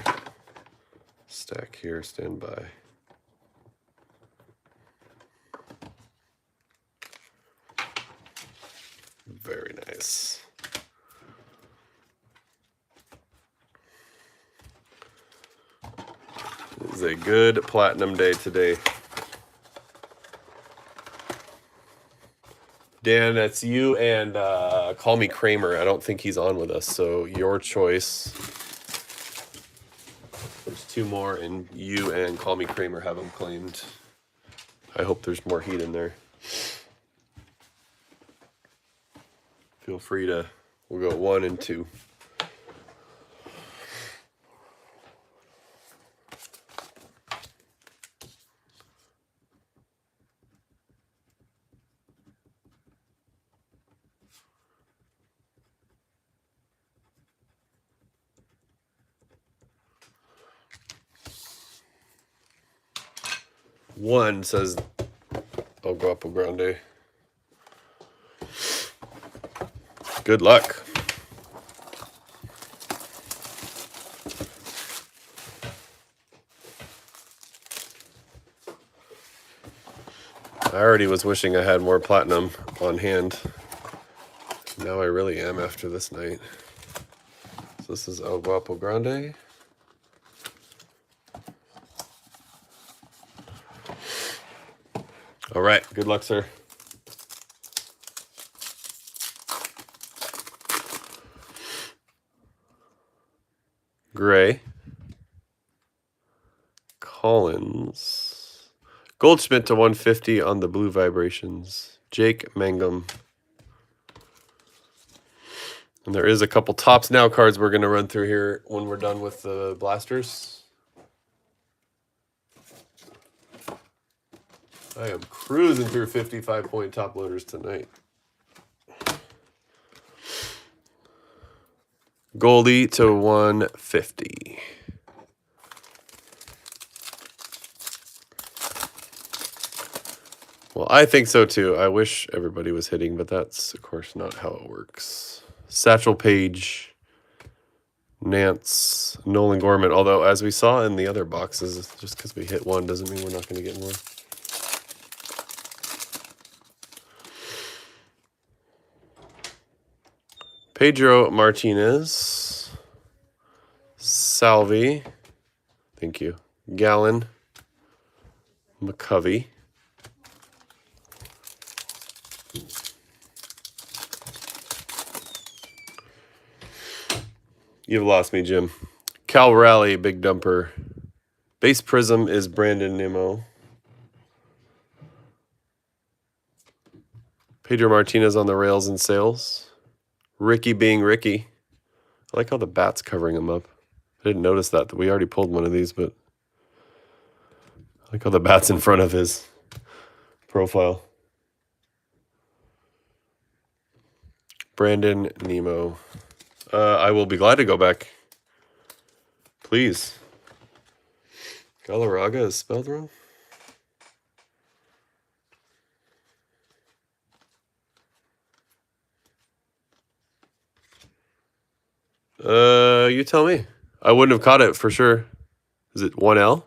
stack here. Stand by. Very nice. It is a good platinum day today. Dan, that's you and Call Me Kramer. I don't think he's on with us, so your choice. There's two more, and you and Call Me Kramer have them claimed. I hope there's more heat in there. Feel free to, we'll go 1 and 2. One says, El Guapo Grande. Good luck. I already was wishing I had more platinum on hand. Now I really am after this night. So this is El Guapo Grande. All right, good luck, sir. Gray. Collins. Goldschmidt to 150 on the blue vibrations. Jake Mangum. And there is a couple Tops Now cards we're going to run through here when we're done with the blasters. I am cruising through 55-point top loaders tonight. Goldie to 150. Well, I think so too. I wish everybody was hitting, but that's, of course, not how it works. Satchel Paige, Nance, Nolan Gorman. Although, as we saw in the other boxes, just because we hit one doesn't mean we're not going to get more. Pedro Martinez, Salvi, thank you, Gallon, McCovey, you've lost me, Jim. Cal Raleigh, Big Dumper. Base Prism is Brandon Nimmo. Pedro Martinez on the rails and sails. Ricky being Ricky. I like how the bat's covering him up. I didn't notice that. We already pulled one of these, but I like how the bat's in front of his profile. Brandon Nemo. I will be glad to go back. Please. Galarraga is spelled wrong? You tell me. I wouldn't have caught it for sure. Is it 1L?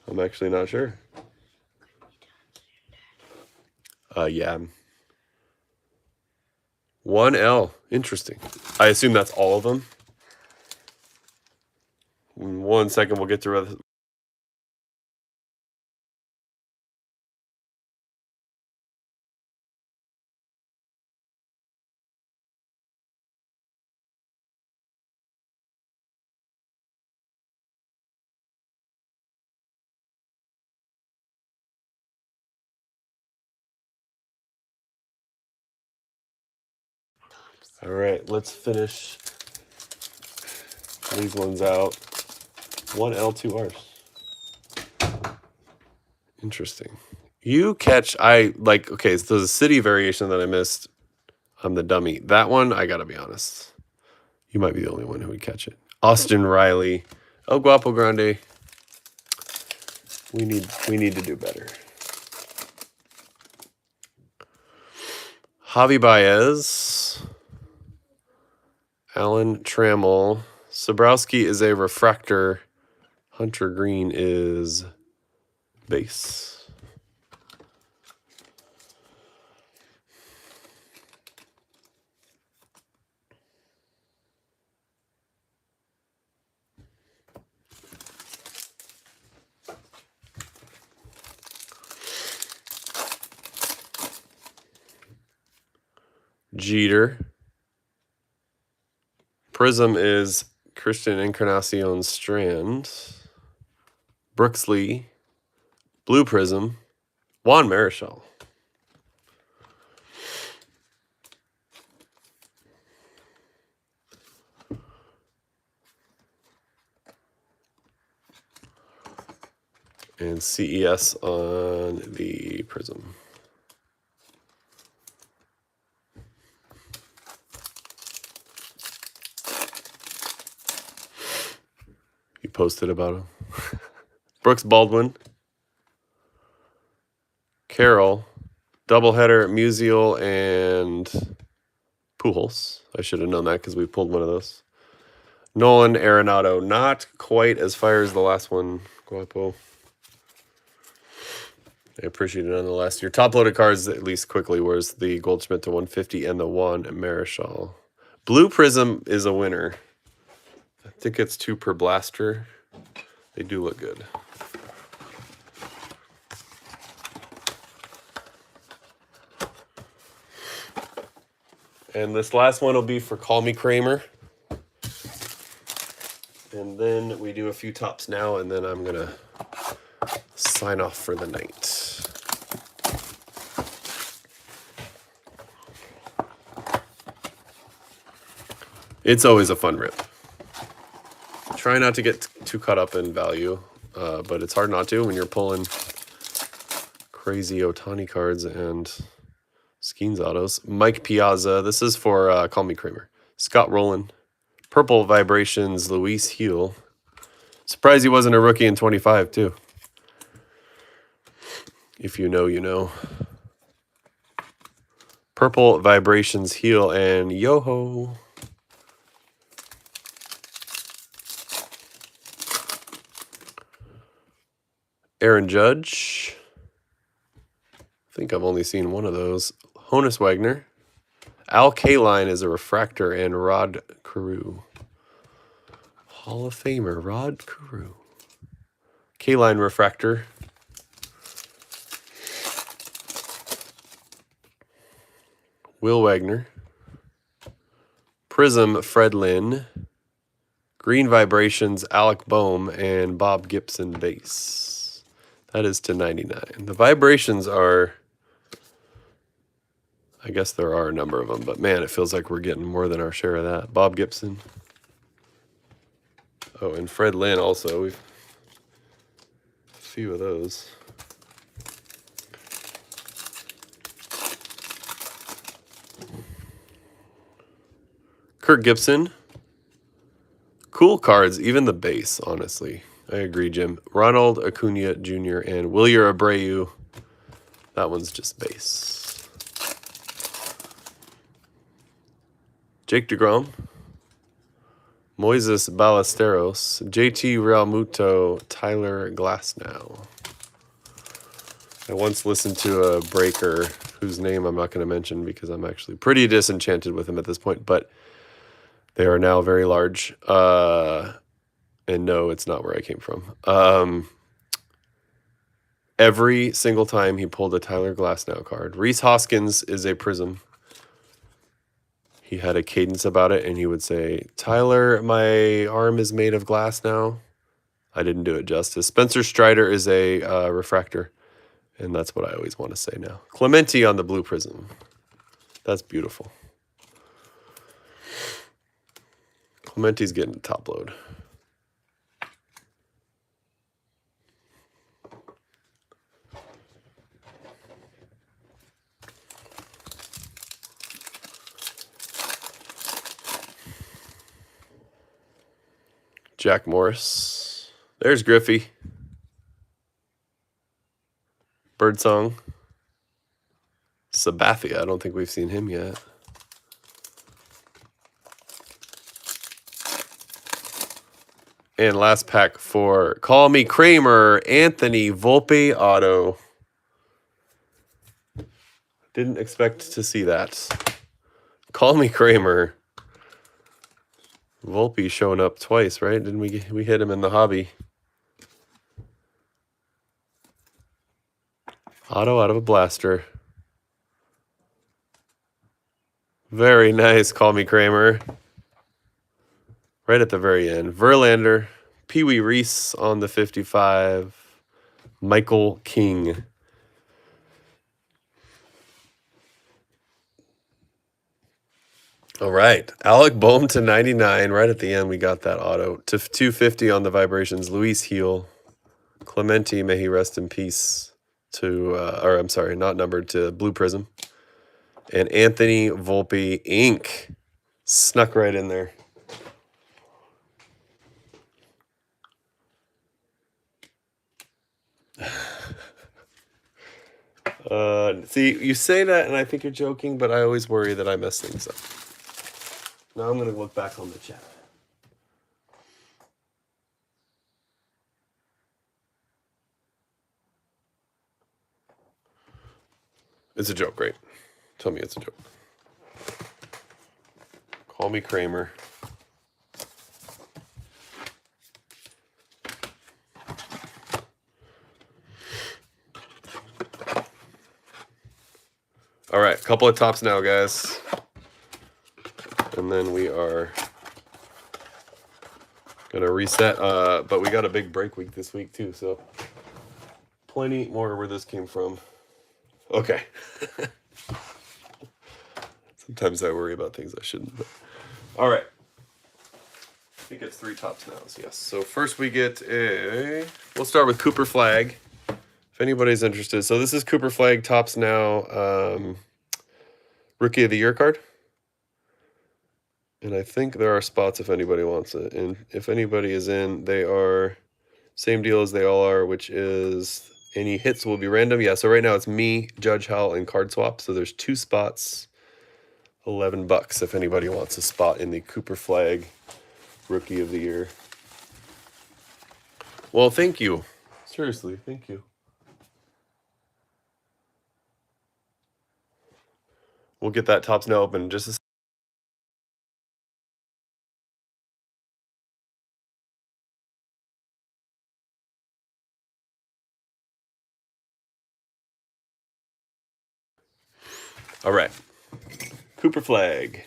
I'm actually not sure. Yeah. 1L. Interesting. I assume that's all of them. In 1 second, we'll get to All right, let's finish these ones out. 1L, 2Rs. Interesting. You catch, okay, so the city variation that I missed, I'm the dummy. That one, I gotta be honest. You might be the only one who would catch it. Austin Riley. El Guapo Grande. We need to do better. Javi Baez. Alan Trammell. Sobrowski is a refractor. Hunter Green is base. Jeter. Prism is Christian Encarnacion Strand. Brooksley. Blue Prism. Juan Marichal. And CES on the Prism. You posted about him. Brooks Baldwin. Carroll. Doubleheader, Musial, and Pujols. I should have known that because we pulled one of those. Nolan Arenado. Not quite as fire as the last one, Guapo. I appreciate it nonetheless. Your top-loaded cards, at least quickly, was the Goldschmidt to 150 and the Juan Marichal. Blue Prism is a winner. I think it's 2 per blaster. They do look good. And this last one will be for Call Me Kramer. And then we do a few tops now, and then I'm gonna sign off for the night. It's always a fun rip. Try not to get too caught up in value, but it's hard not to when you're pulling crazy Otani cards and Skeens autos. Mike Piazza. This is for Call Me Kramer. Scott Rowland. Purple Vibrations, Luis Heel. Surprised he wasn't a rookie in 25, too. If you know, you know. Purple Vibrations, Heel, and Yoho. Aaron Judge. I think I've only seen one of those. Honus Wagner. Al Kaline is a refractor, and Rod Carew. Hall of Famer, Rod Carew. Kaline refractor. Will Wagner. Prism, Fred Lynn. Green Vibrations, Alec Boehm, and Bob Gibson base. That is to 99. The Vibrations are... I guess there are a number of them, but man, it feels like we're getting more than our share of that. Bob Gibson. Oh, and Fred Lynn also. We've a few of those. Kirk Gibson. Cool cards, even the base, honestly. I agree, Jim. Ronald Acuna Jr. and Wilyer Abreu. That one's just base. Jake DeGrom, Moises Ballesteros, JT Realmuto, Tyler Glasnow. I once listened to a breaker whose name I'm not going to mention because I'm actually pretty disenchanted with him at this point, but they are now very large. And no, it's not where I came from. Every single time he pulled a Tyler Glasnow card. Reese Hoskins is a Prism. He had a cadence about it, and he would say, Tyler, my arm is made of glass now. I didn't do it justice. Spencer Strider is a refractor, and that's what I always want to say now. Clemente on the blue Prism. That's beautiful. Clemente's getting the top load. Jack Morris. There's Griffey. Birdsong. Sabathia. I don't think we've seen him yet. And last pack for Call Me Kramer, Anthony Volpe auto. Didn't expect to see that. Call Me Kramer. Volpe showing up twice, right? Didn't we hit him in the hobby? Auto out of a blaster. Very nice, Call Me Kramer. Right at the very end. Verlander, Pee Wee Reese on the 55. Michael King. All right. Alec Boehm to 99. Right at the end, we got that auto. To 250 on the Vibrations. Luis Heel. Clemente, may he rest in peace. To, or I'm sorry, not numbered, to Blue Prism. And Anthony Volpe Inc. Snuck right in there. See, you say that, and I think you're joking, but I always worry that I mess things up. Now I'm going to look back on the chat. It's a joke, right? Tell me it's a joke. Call Me Kramer. All right, a couple of tops now, guys. And then we are Gonna reset, but we got a big break week this week too, so plenty more where this came from. Okay. Sometimes I worry about things I shouldn't. But... All right. I think it's 3 tops now. So yes. So first we get a. We'll start with Cooper Flag. If anybody's interested, so this is Cooper Flag tops now. Rookie of the Year card. And I think there are spots if anybody wants it. And if anybody is in, they are same deal as they all are, which is any hits will be random. Yeah, so right now it's me, Judge Howell, and Card Swap. So there's 2 spots, $11 if anybody wants a spot in the Cooper Flag Rookie of the Year. Well, thank you. Seriously, thank you. We'll get that tops now open in just a second. All right. Cooper Flag.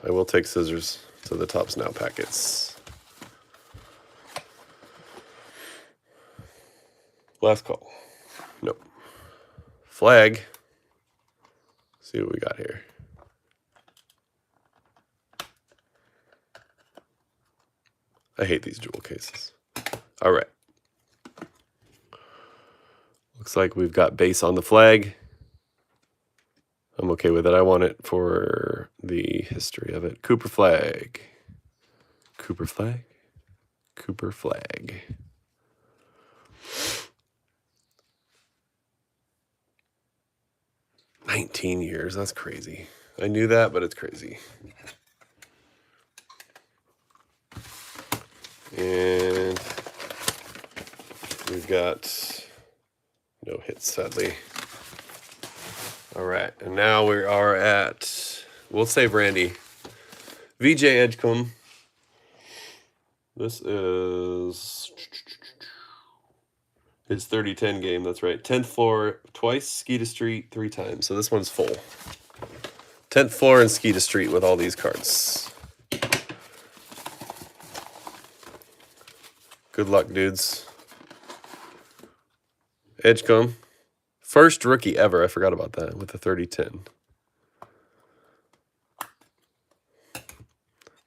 I will take scissors to the tops now packets. Last call. Nope. Flag. See what we got here. I hate these jewel cases. All right. Looks like we've got base on the flag. I'm okay with it. I want it for the history of it. Cooper Flag. Cooper Flag. Cooper Flag. $19 years. That's crazy. I knew that, but it's crazy. And we've got no hits, sadly. All right, and now we are at, we'll save Randy. VJ Edgecombe. This is his 30-10 game, that's right. 10th floor twice, ski to street 3 times. So this one's full. 10th floor and ski to street with all these cards. Good luck, dudes. Edgecombe. First rookie ever. I forgot about that with the 30-10.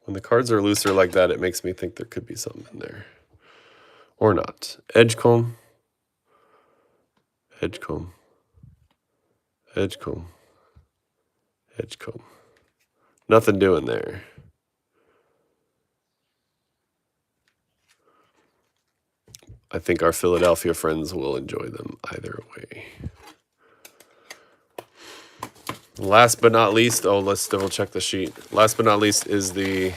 When the cards are looser like that, it makes me think there could be something in there. Or not. Edgecombe. Edgecombe. Edgecombe. Edgecombe. Nothing doing there. I think our Philadelphia friends will enjoy them either way. Last but not least, oh, let's double check the sheet. Last but not least is the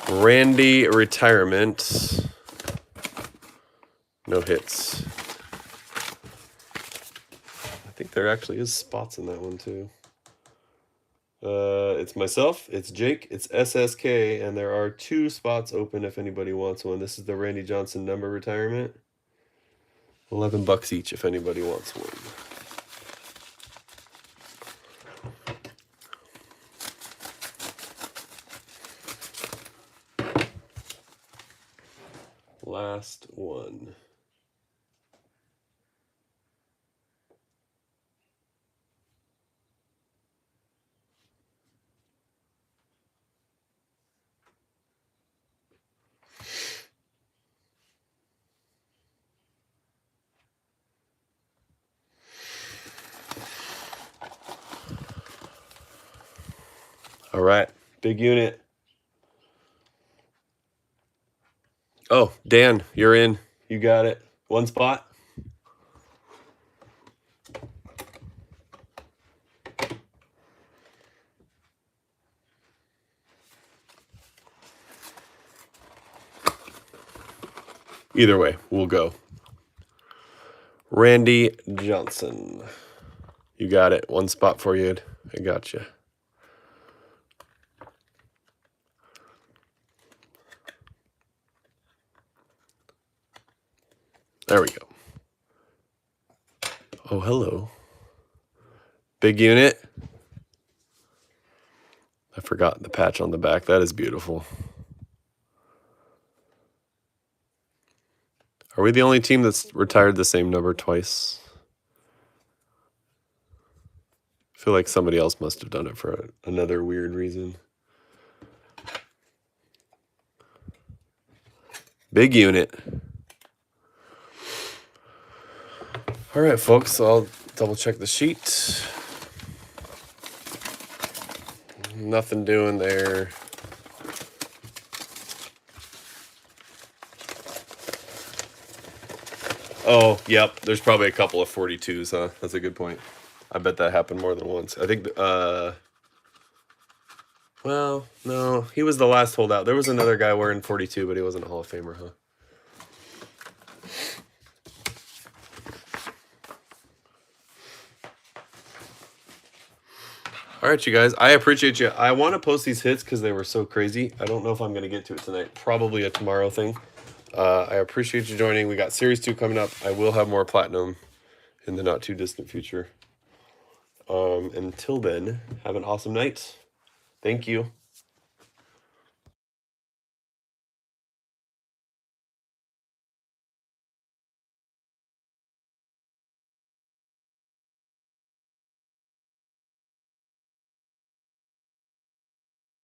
Randy retirement. No hits. I think there actually is spots in that one too. It's myself, it's Jake, it's SSK, and there are 2 spots open if anybody wants one. This is the Randy Johnson number retirement. $11 each if anybody wants one. Last one. All right, big unit. Oh, Dan, you're in. You got it. 1 spot. Either way, we'll go. Randy Johnson. You got it. 1 spot for you. I got you. There we go. Oh, hello. Big unit. forgot the patch on the back. That is beautiful. Are we the only team that's retired the same number twice? I feel like somebody else must have done it for another weird reason. Big unit. All right, folks, I'll double check the sheet. Nothing doing there. Oh, yep. There's probably a couple of 42s, huh? That's a good point. I bet that happened more than once. I think, well, no, he was the last holdout. There was another guy wearing 42, but he wasn't a Hall of Famer, huh? All right, you guys. I appreciate you. I want to post these hits because they were so crazy. I don't know if I'm going to get to it tonight. Probably a tomorrow thing. I appreciate you joining. We got Series 2 coming up. I will have more Platinum in the not-too-distant future. Until then, have an awesome night. Thank you.